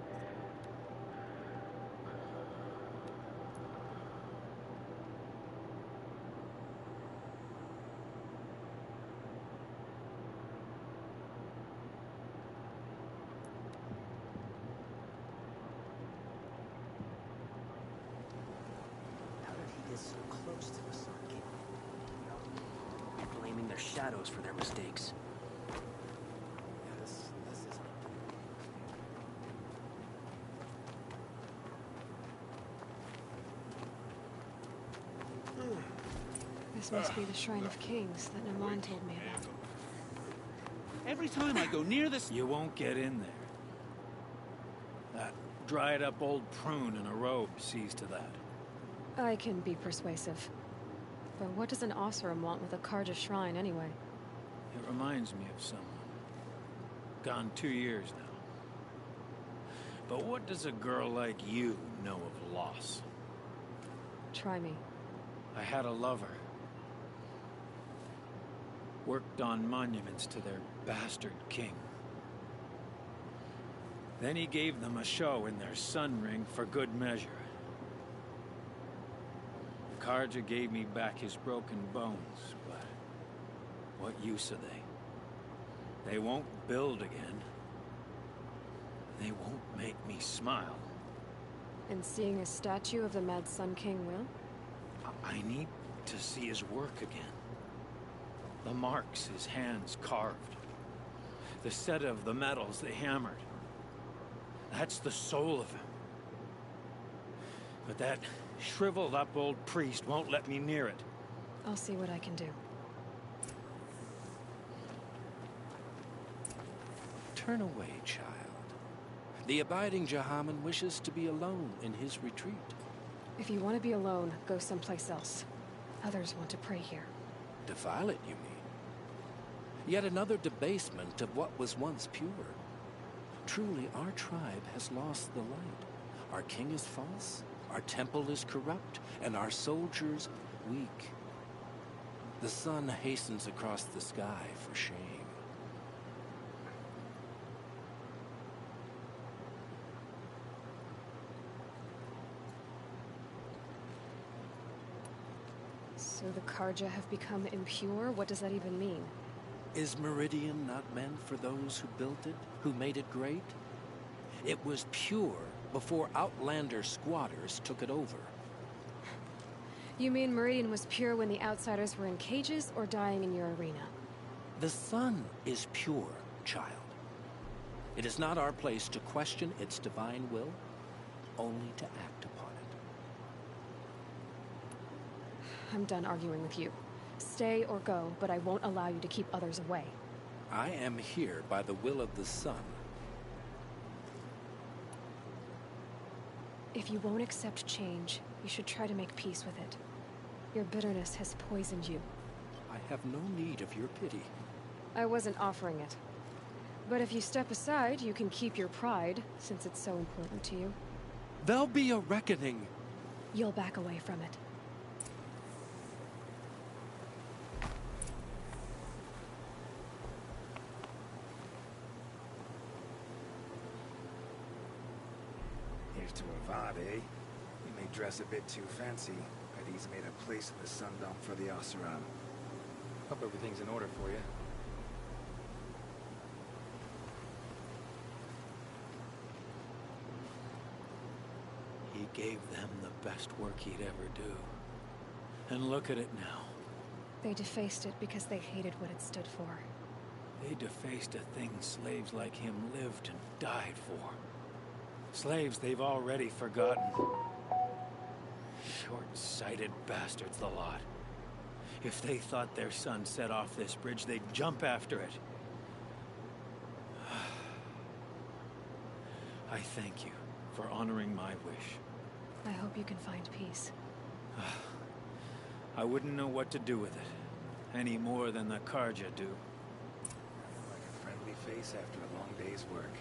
How did he get so close to the Sun King? Blaming their shadows for their mistakes. This isn't... This must be the Shrine of Kings that Naman told me about. Every time I go near this... You won't get in there. That dried-up old prune in a robe sees to that. I can be persuasive. But what does an Oseram want with a Karja shrine, anyway? It reminds me of someone. Gone 2 years now. But what does a girl like you know of loss? Try me. I had a lover. Worked on monuments to their bastard king. Then he gave them a show in their sun ring for good measure. Karja gave me back his broken bones, but what use are they? They won't build again. They won't make me smile. And seeing a statue of the Mad Sun King will? I need to see his work again. The marks his hands carved. The set of the metals they hammered. That's the soul of him. But that shriveled up old priest won't let me near it. I'll see what I can do. Turn away, child. The abiding Jahaman wishes to be alone in his retreat. If you want to be alone, go someplace else. Others want to pray here. Defile it, you mean? Yet another debasement of what was once pure. Truly, our tribe has lost the light. Our king is false, our temple is corrupt, and our soldiers weak. The sun hastens across the sky for shame. So the Karja have become impure? What does that even mean? Is Meridian not meant for those who built it, who made it great? It was pure before outlander squatters took it over. You mean Meridian was pure when the outsiders were in cages or dying in your arena? The sun is pure, child. It is not our place to question its divine will, only to act upon it. I'm done arguing with you. Stay or go, but I won't allow you to keep others away. I am here by the will of the sun. If you won't accept change, you should try to make peace with it. Your bitterness has poisoned you. I have no need of your pity. I wasn't offering it. But if you step aside, you can keep your pride, since it's so important to you. There'll be a reckoning. You'll back away from it. Here's to a vibe, eh? We may dress a bit too fancy, but he's made a place in the Sundom for the Oseram. Hope everything's in order for you. gave them the best work he'd ever do. And look at it now. They defaced it because they hated what it stood for. They defaced a thing slaves like him lived and died for. Slaves they've already forgotten. Short-sighted bastards, the lot. If they thought their son set off this bridge, they'd jump after it. I thank you for honoring my wish. I hope you can find peace. I wouldn't know what to do with it, any more than the Karja do. Like a friendly face after a long day's work.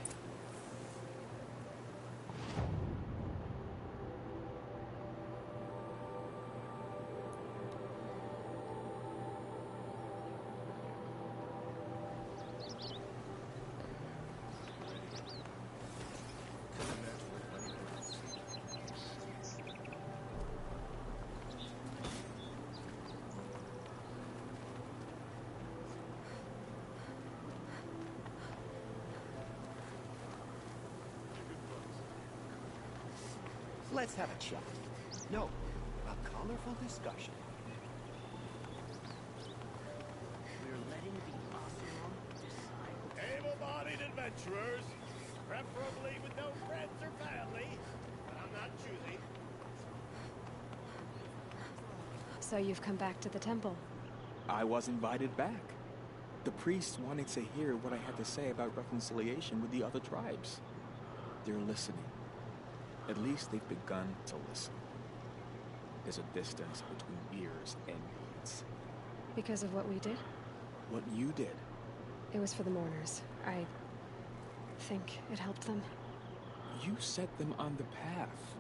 Let's have a chat. No, a colorful discussion. We're letting the Oseram decide. Able-bodied adventurers, preferably with no friends or family, but I'm not choosy. So you've come back to the temple? I was invited back. The priests wanted to hear what I had to say about reconciliation with the other tribes. They're listening. At least they've begun to listen. There's a distance between ears and needs. Because of what we did? What you did. It was for the mourners. I think it helped them. You set them on the path.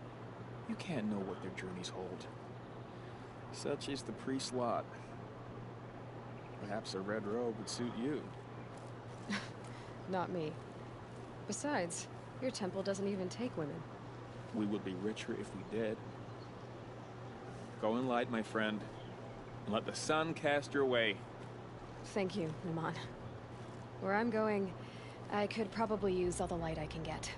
You can't know what their journeys hold. Such is the priest's lot. Perhaps a red robe would suit you. Not me. Besides, your temple doesn't even take women. We would be richer if we did. Go in light, my friend, and let the sun cast your way. Thank you, Naman. Where I'm going, I could probably use all the light I can get.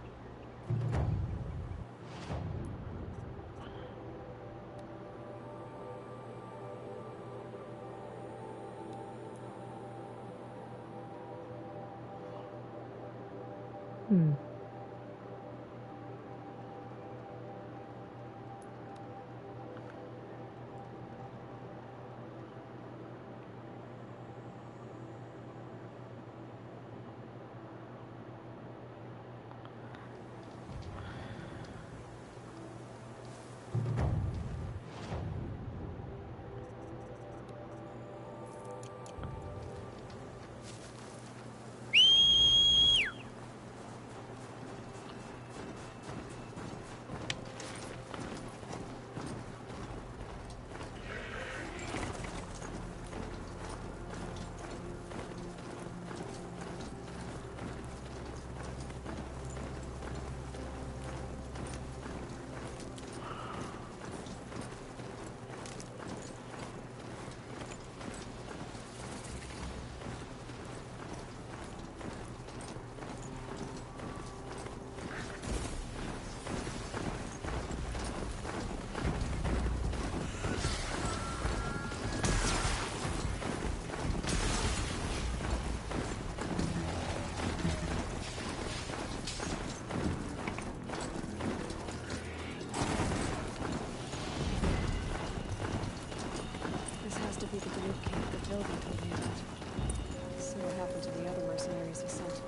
Be the banuk camp that Vilden told me about. See what happened to the other mercenaries he sent.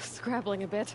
Scrabbling a bit.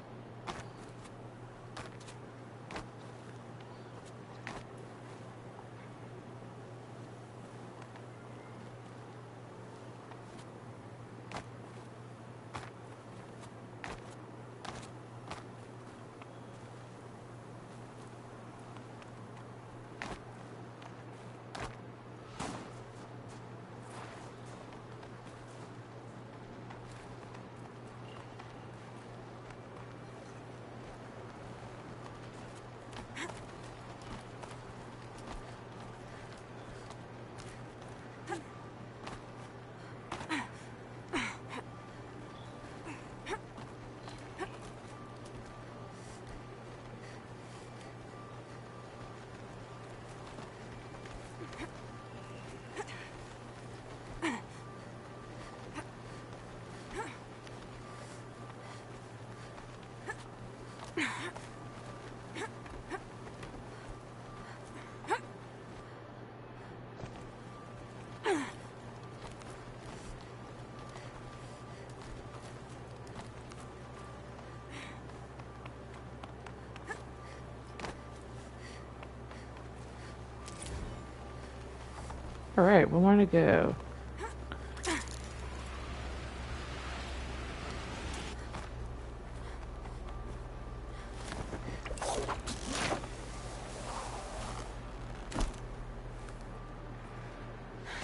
Alright, we want to go.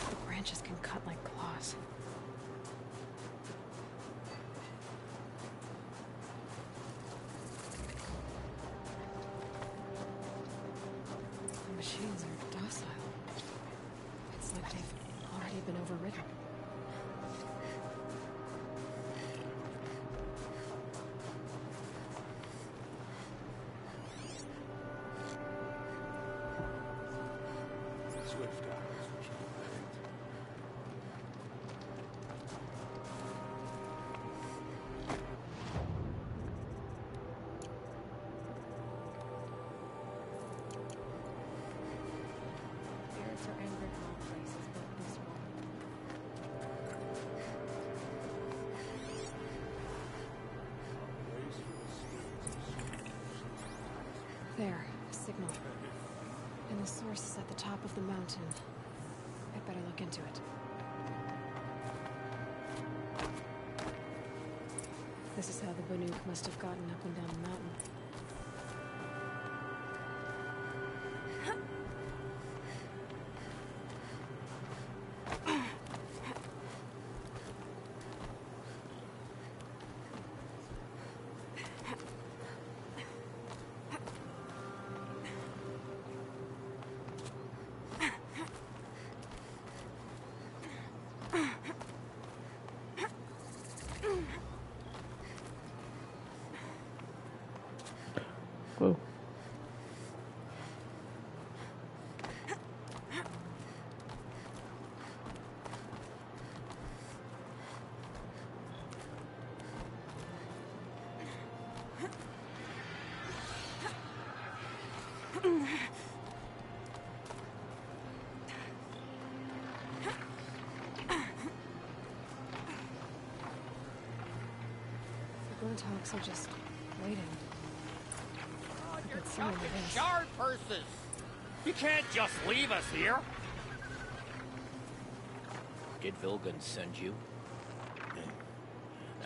The branches can cut like claws. The machines are docile. It's like they've already been overridden. Swift eyes, which are Fear for anger in all places but this one. There, a signal. And the source is at the top of the mountain. I'd better look into it. This is how the banuk must have gotten up and down the mountain. Whoa. The Gruntalks are just waiting. You're jumping yard purses! You can't just leave us here! Did Vilgan send you?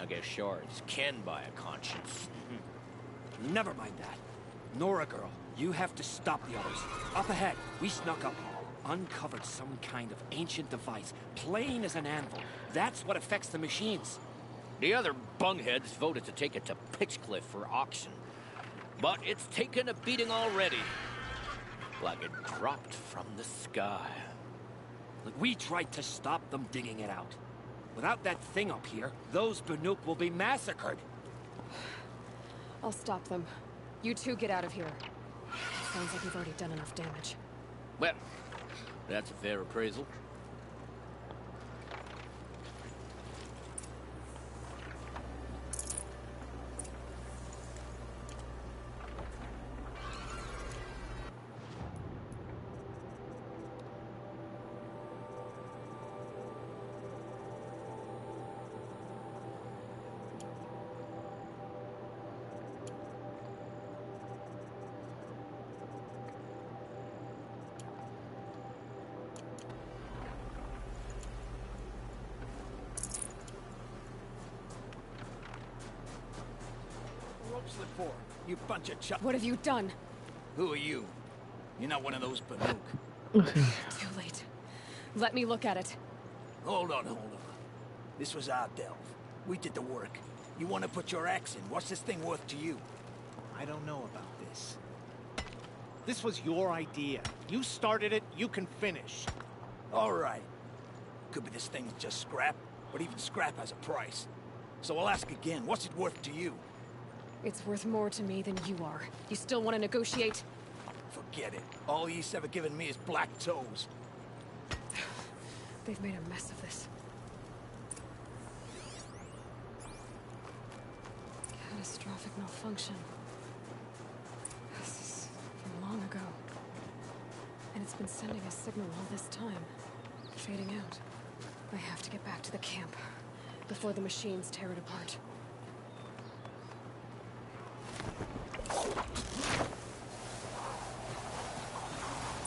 I guess shards can buy a conscience. Never mind that. Nora girl, you have to stop the others. Up ahead, we snuck up, uncovered some kind of ancient device, plain as an anvil. That's what affects the machines. The other bungheads voted to take it to Pitchcliff for auction. But it's taken a beating already. Like it dropped from the sky. Look, we tried to stop them digging it out. Without that thing up here, those banuk will be massacred. I'll stop them. You two get out of here. Sounds like you've already done enough damage. Well, that's a fair appraisal. Rope slip for, you bunch of chuck. What have you done? Who are you? You're not one of those banuk. Too late. Let me look at it. Hold on. This was our delve. We did the work. You want to put your axe in? What's this thing worth to you? I don't know about this. This was your idea. You started it, you can finish. All right. Could be this thing's just scrap, but even scrap has a price. So I'll ask again, what's it worth to you? It's worth more to me than you are. You still want to negotiate? Forget it. All he's ever given me is black toes. They've made a mess of this. Catastrophic malfunction. This is from long ago. And it's been sending a signal all this time. Fading out. I have to get back to the camp before the machines tear it apart.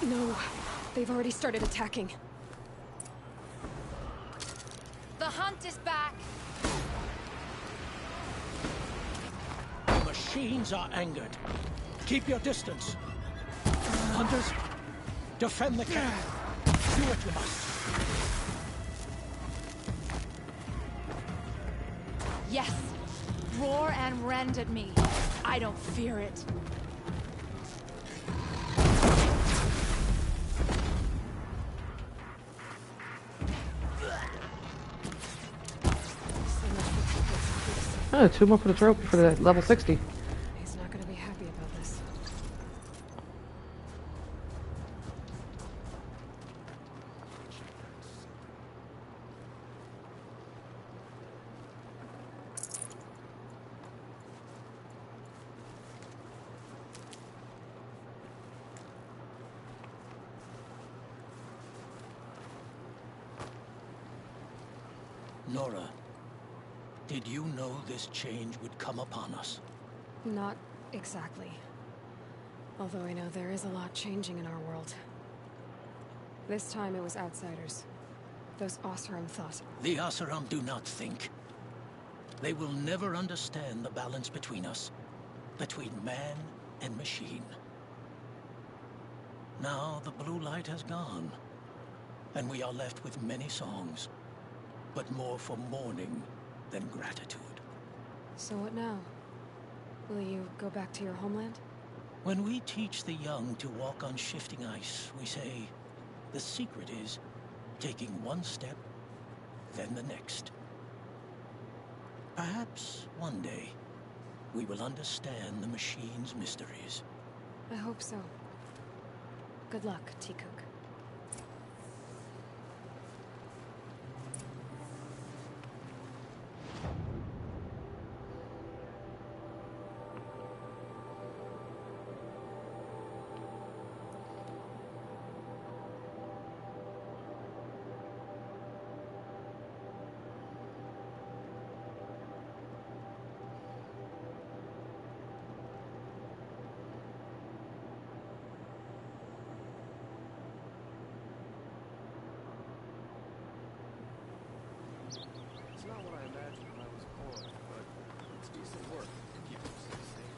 No, they've already started attacking. hunt is back! The machines are angered. Keep your distance. Hunters, defend the camp. Do what you must. Yes! Roar and rend at me. I don't fear it. Oh, 2 more for the trophy for the level 60. He's not gonna be happy about this. Nora, did you know this change would come upon us? Not exactly. Although I know there is a lot changing in our world. This time it was outsiders. Those Oseram thought. The Oseram do not think. They will never understand the balance between us. Between man and machine. Now the blue light has gone. And we are left with many songs. But more for mourning than gratitude. So what now? Will you go back to your homeland? When we teach the young to walk on shifting ice, we say, the secret is taking one step, then the next. Perhaps one day, we will understand the machine's mysteries. I hope so. Good luck, T-Cook. It's not what I imagined when I was born, but it's decent work to keep us safe.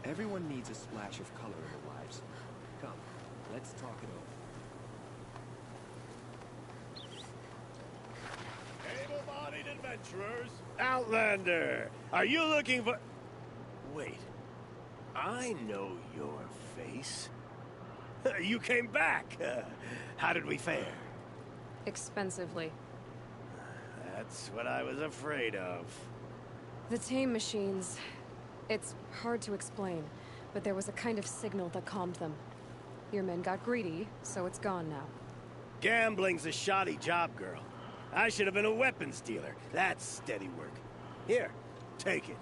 Everyone needs a splash of color in their lives. Come, let's talk it over. Able-bodied adventurers! Outlander! Are you looking for... Wait. I know your face. You came back! How did we fare? Expensively. That's what I was afraid of. The tame machines... It's hard to explain, but there was a kind of signal that calmed them. Your men got greedy, so it's gone now. Gambling's a shoddy job, girl. I should have been a weapons dealer. That's steady work. Here, take it.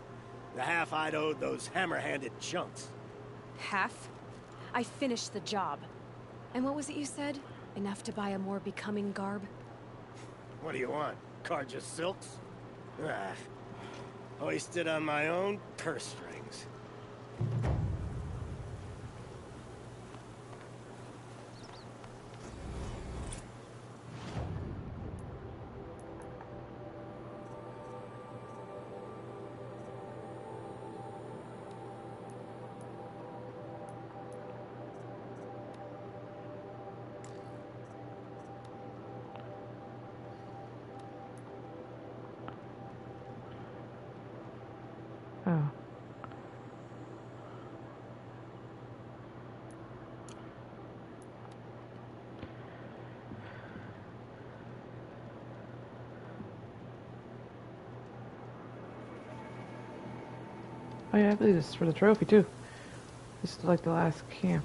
The half I'd owed those hammer-handed chunks. Half? I finished the job. And what was it you said? Enough to buy a more becoming garb? What do you want? Carja silks? Ah, hoisted on my own purse strings. Oh. Oh yeah, I believe this is for the trophy too. This is like the last camp.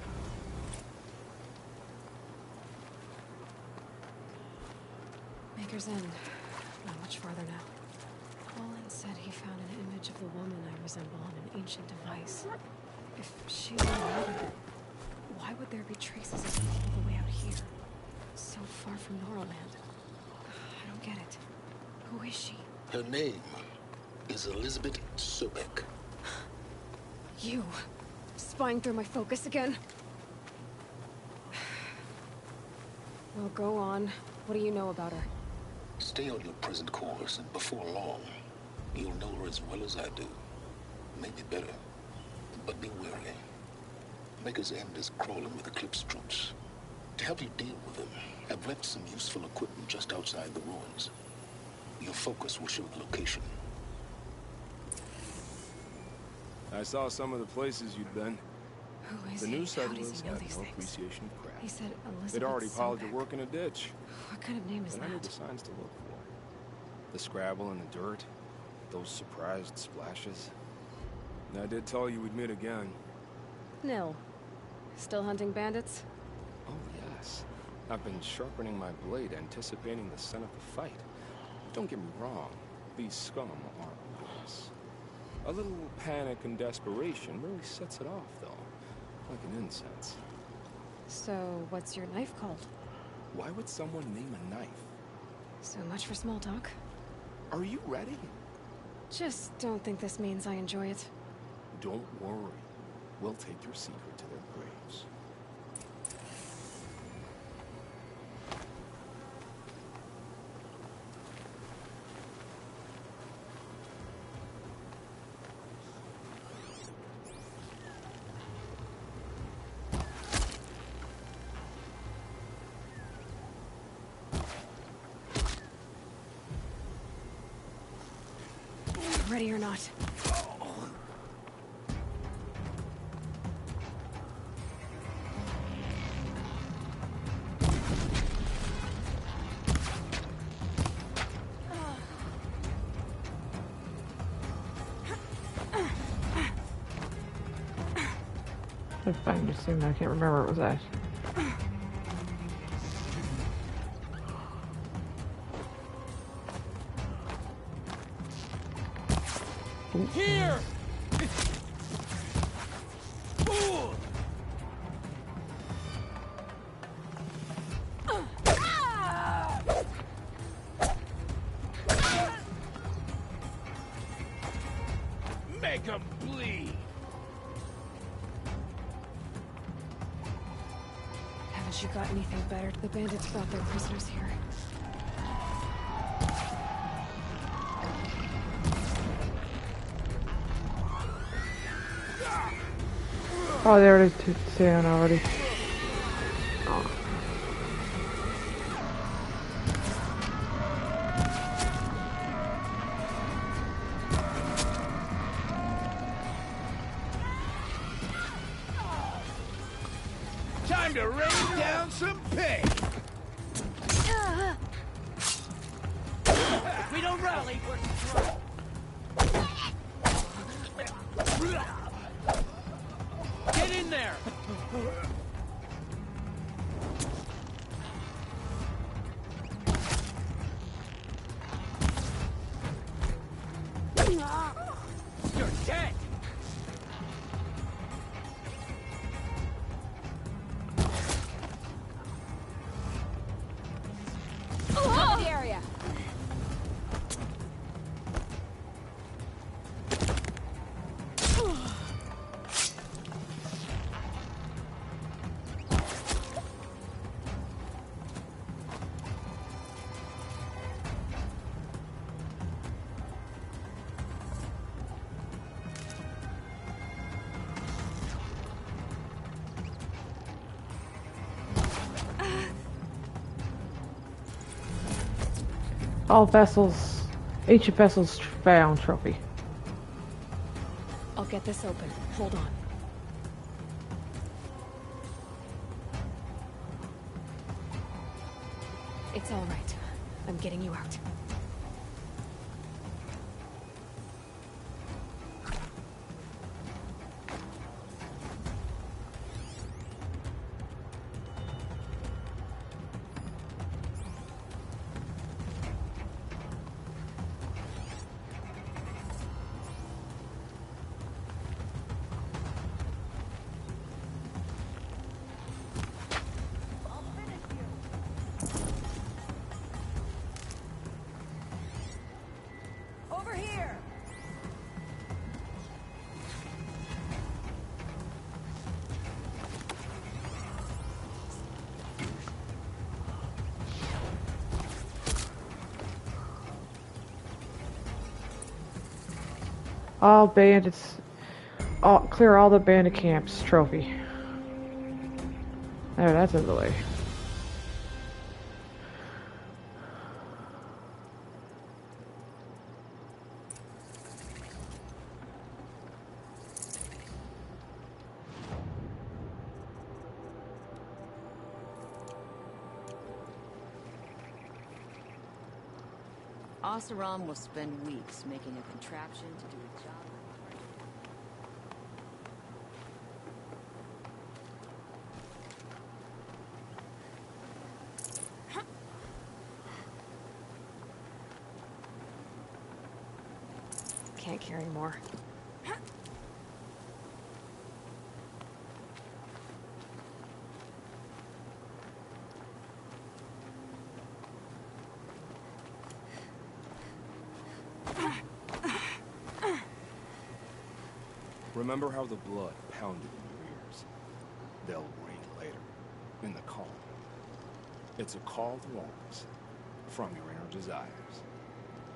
Maker's End. Not much farther now. Olin said he found an image of the woman I resemble on an ancient device. If she's alive, why would there be traces of her all the way out here? So far from Noraland. I don't get it. Who is she? Her name is Elizabeth Sobek. You. Spying through my focus again? Well, go on. What do you know about her? Stay on your present course, and before long, you'll know her as well as I do. Maybe better. But be wary. Maker's End is crawling with Eclipse troops. To help you deal with them, I've left some useful equipment just outside the ruins. Your focus will show the location. I saw some of the places you'd been. Who is The he? new How does settlers he know had these no things? appreciation of craft. He said Elizabeth They'd already piled your Sobek. work in a ditch. What kind of name is But I knew that? the signs to look for. The scrabble in the dirt, those surprised splashes. And I did tell you we'd meet again. Nil. Still hunting bandits? Oh, yes. I've been sharpening my blade, anticipating the scent of the fight. Don't get me wrong, these scum aren't nice. A little panic and desperation really sets it off, though. Like an incense. So, what's your knife called? Why would someone name a knife? So much for small talk. Are you ready? Just don't think this means I enjoy it. Don't worry. We'll take your secret to their graves. Ready or not. I find it soon. I can't remember where it was at. Here! Make 'em bleed! Haven't you got anything better? The bandits brought their prisoners here. Oh, there it is, Sam already. Oh. Time to rain down some pig! If we don't rally, we're through. Get in there! You're dead! Cover the area. All vessels, ancient vessels found trophy. I'll get this open. Hold on. It's all right. I'm getting you out. All bandits. Clear all the bandit camps trophy. There, that's out of the way. Oseram will spend weeks making a contraption to do a job. Can't carry more. Remember how the blood pounded in your ears? They'll ring later, in the call. It's a call to arms, from your inner desires.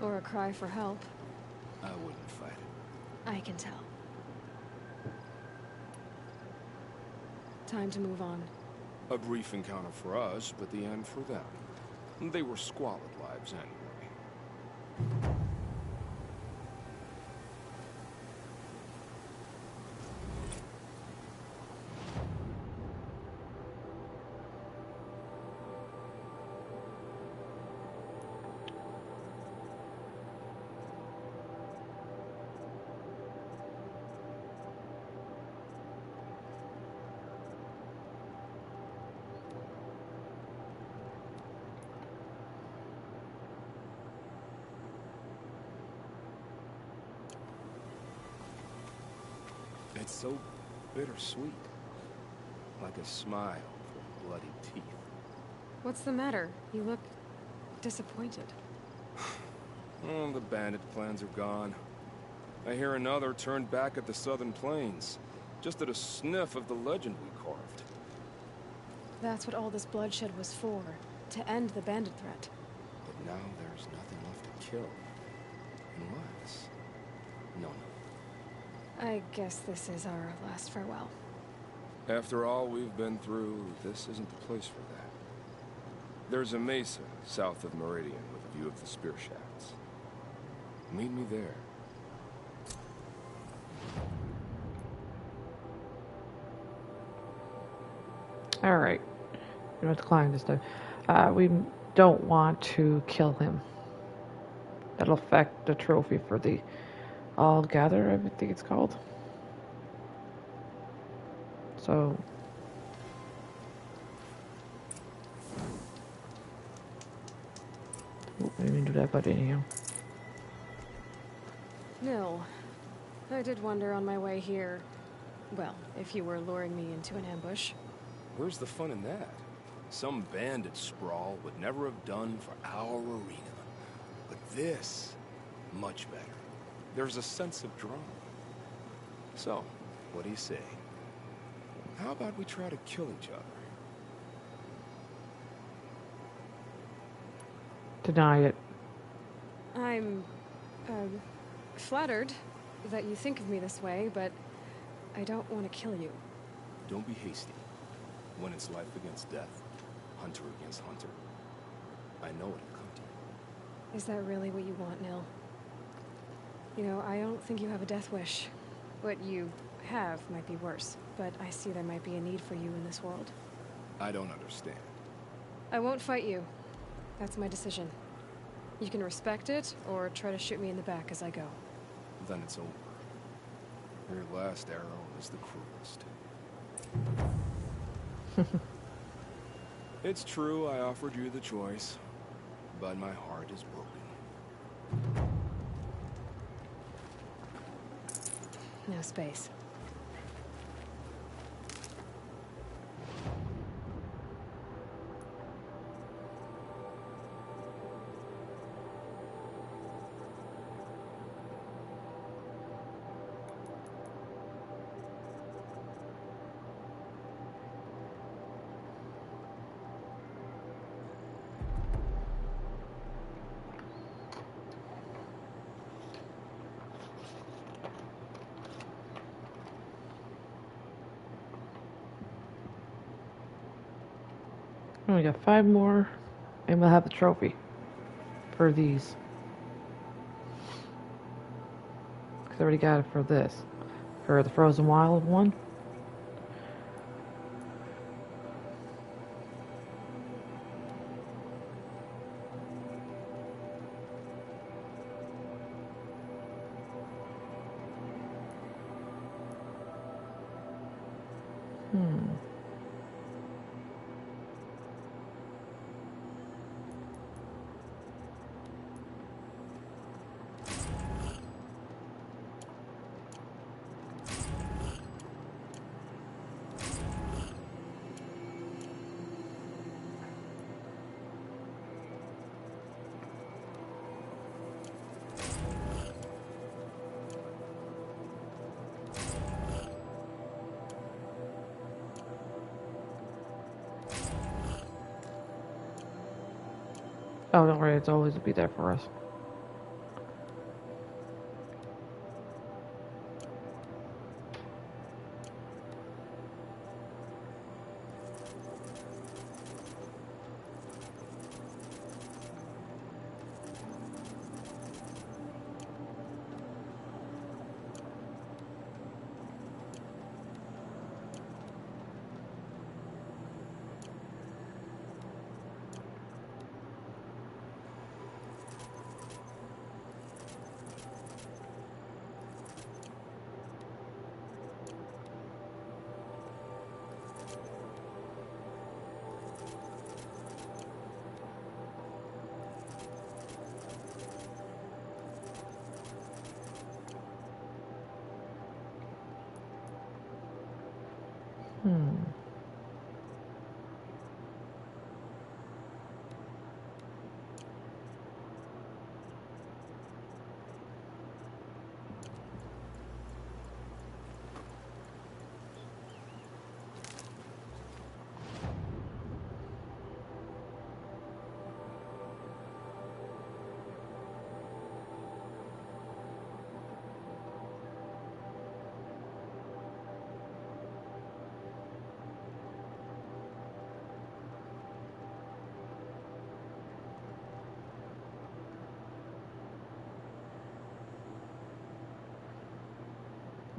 Or a cry for help. I wouldn't fight it. I can tell. Time to move on. A brief encounter for us, but the end for them. They were squalid lives anyway. It's so bittersweet. Like a smile for bloody teeth. What's the matter? You look disappointed. Oh, the bandit clans are gone. I hear another turned back at the southern plains. Just at a sniff of the legend we carved. That's what all this bloodshed was for. To end the bandit threat. But now there's nothing left to kill. Unless... No. I guess this is our last farewell. After all we've been through, this isn't the place for that. There's a mesa south of Meridian with a view of the spear shafts. Meet me there. Alright. We don't have to climb this time. We don't want to kill him. That'll affect the trophy for the All Gather, I think it's called. So... Oh, I didn't do that, but anyhow. Nil. I did wonder on my way here. Well, if you were luring me into an ambush. Where's the fun in that? Some bandit sprawl would never have done for our arena. But this, much better. There's a sense of drama. So, what do you say? How about we try to kill each other? Deny it. I'm, flattered that you think of me this way, but I don't want to kill you. Don't be hasty. When it's life against death, hunter against hunter, I know it'll come to you. Is that really what you want, Nil? You know, I don't think you have a death wish. What you have might be worse, but I see there might be a need for you in this world. I don't understand. I won't fight you. That's my decision. You can respect it, or try to shoot me in the back as I go. Then it's over. Your last arrow is the cruelest. It's true, I offered you the choice, but my heart is broken. No space. We got 5 more, and we'll have the trophy for these. Cause I already got it for this, for the Frozen Wild one. Oh, don't worry, it's always be there for us.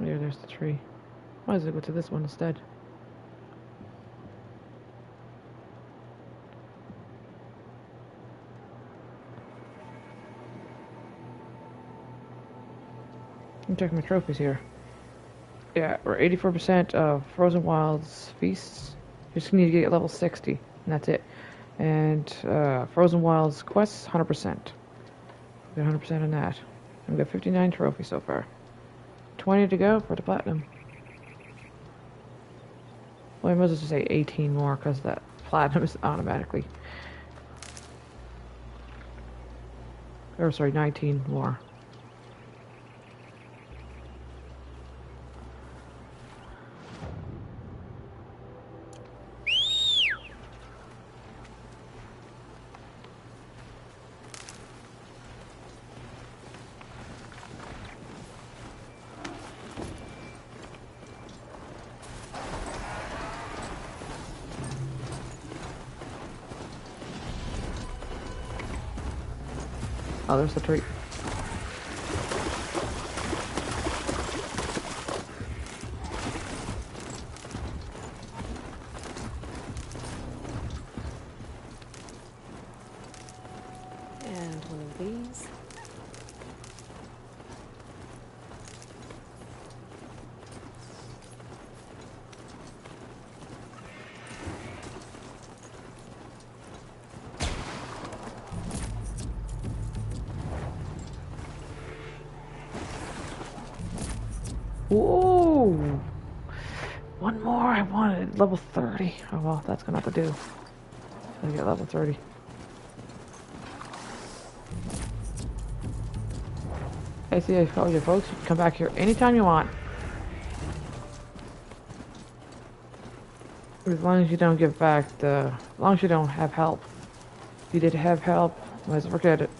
There, there's the tree. Why does it go to this one instead? I'm checking my trophies here. Yeah, we're 84% of Frozen Wilds feasts. You just need to get level 60, and that's it. And Frozen Wilds quests, 100%. We got 100% on that. And we got 59 trophies so far. 20 to go for the platinum. Well, I might as well just say 18 more because that platinum is automatically. Or sorry, 19 more. Oh, there's the tree. And one of these. Whoa! One more. I wanted level 30. Oh well, that's gonna have to do. I get level 30. Hey, see, I told you folks, you can come back here anytime you want. As long as you don't give back the... As long as you don't have help. If you did have help, let's forget it.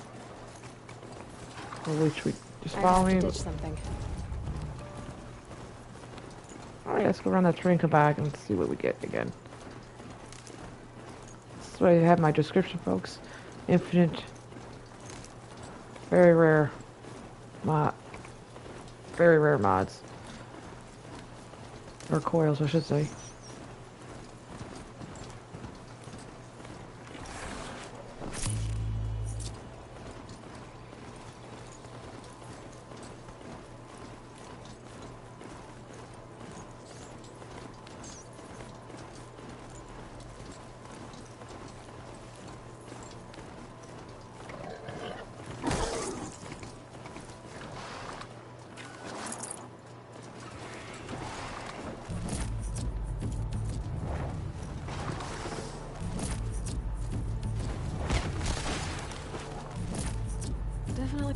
Holy sweet. Just follow me. Something. Alright, let's go around that tree and come back and see what we get again. That's what I have in my description, folks. Infinite. Very rare. Very rare mods. Or coils, I should say. Definitely.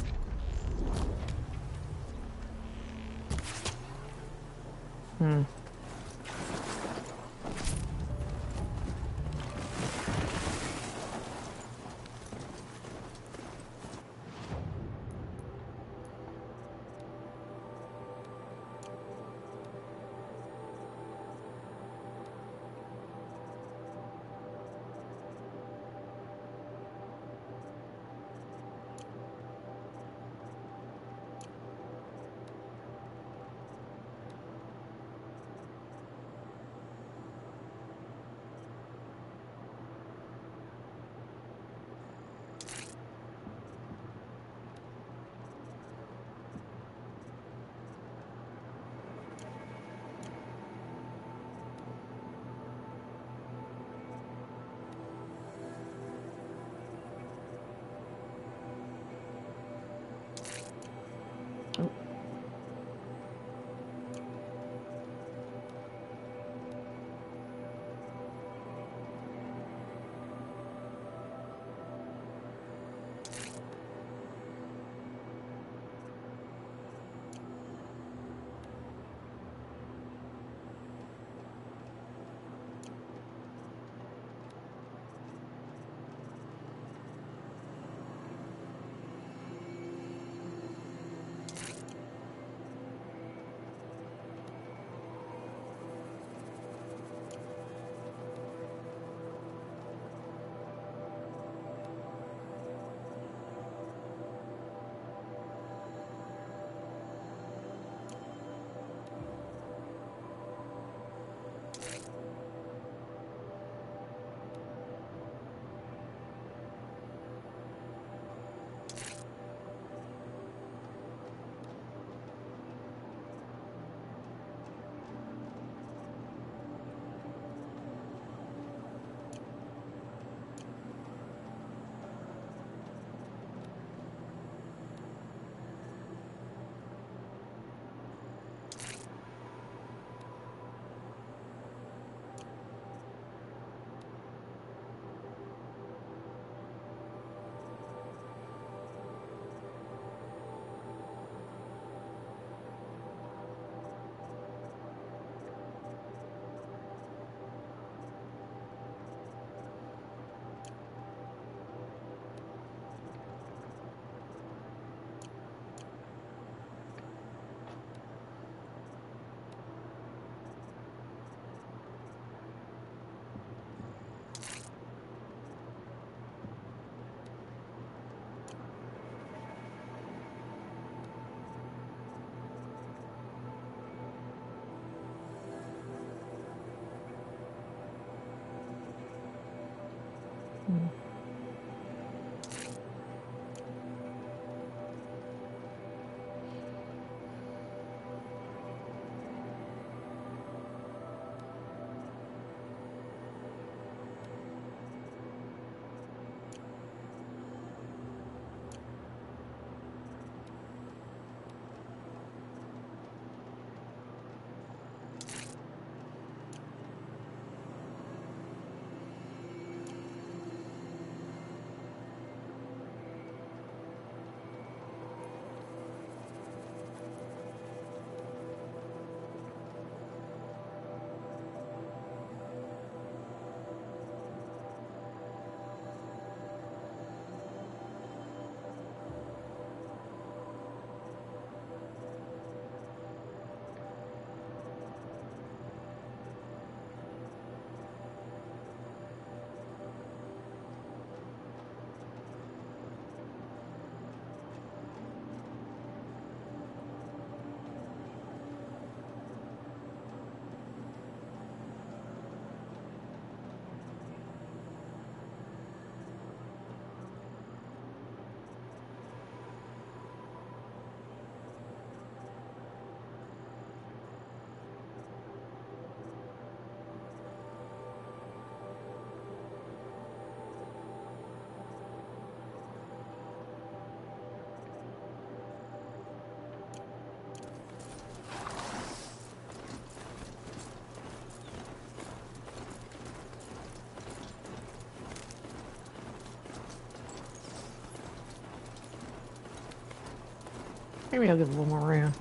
Maybe I'll give it one more round.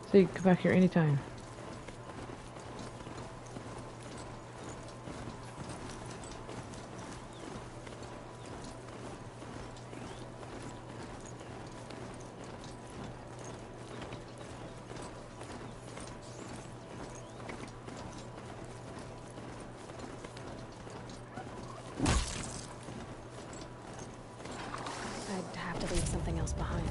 So you can come back here anytime. I'd have to leave something else behind.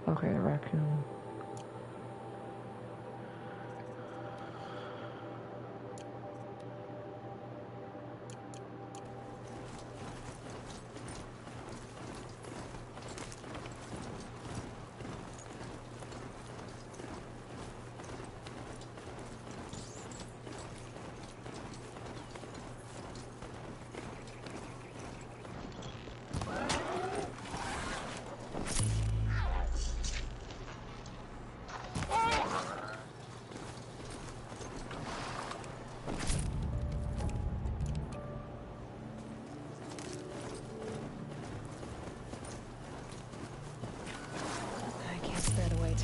Okay, the raccoon. I can't spare the weight.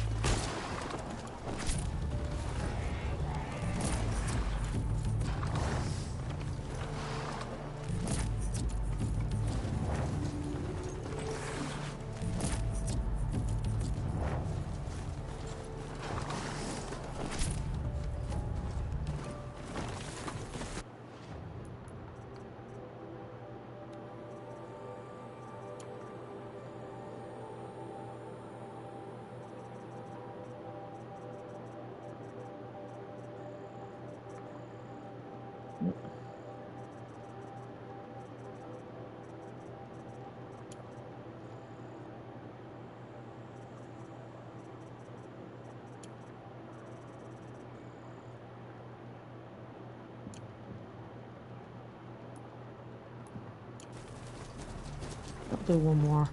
I'll do one more.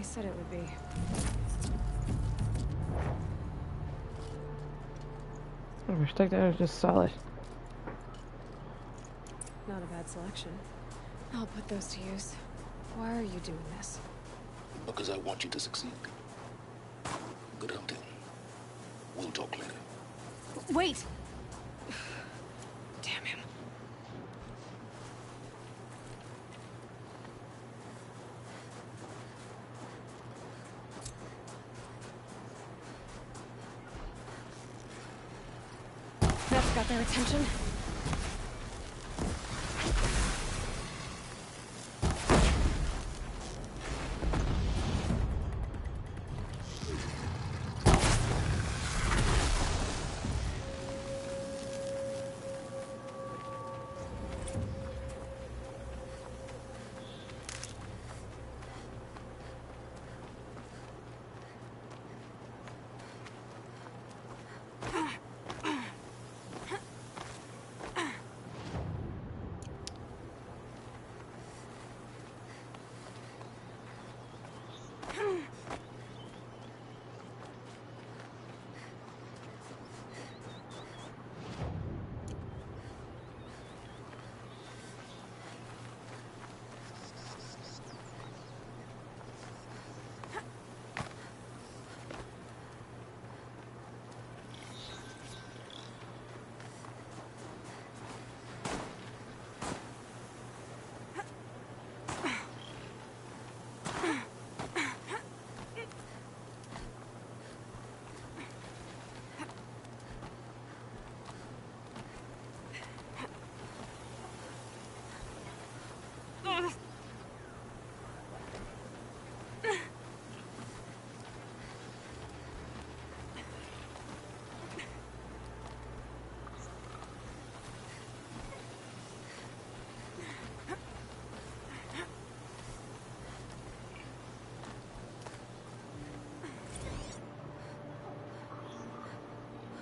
Said it would be. I respect that. It's just solid. Not a bad selection. I'll put those to use. Why are you doing this? Because I want you to succeed. Good hunting. We'll talk later. Wait! Damn him. That's got their attention.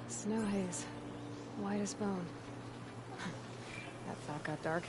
Snow haze. White as bone. That thought got dark.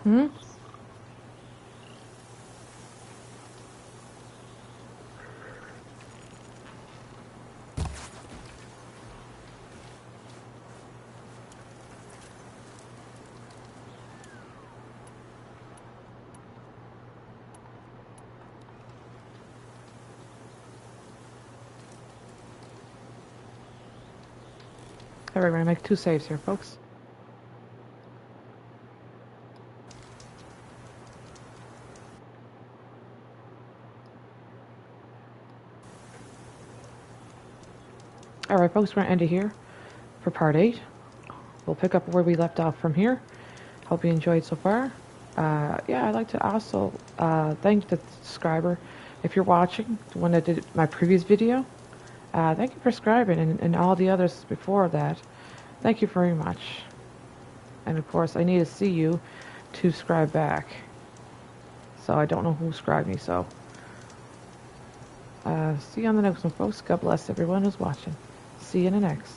Hmm? Alright, we're gonna make 2 saves here, folks. Alright, folks, we're gonna end it here for part 8. We'll pick up where we left off from here. Hope you enjoyed so far. Yeah, I'd like to also thank the subscriber. If you're watching, the one that did my previous video, thank you for subscribing, and all the others before that. Thank you very much. And of course, I need to see you to subscribe back. So I don't know who subscribed me, so. See you on the next one, folks. God bless everyone who's watching. See you in the next.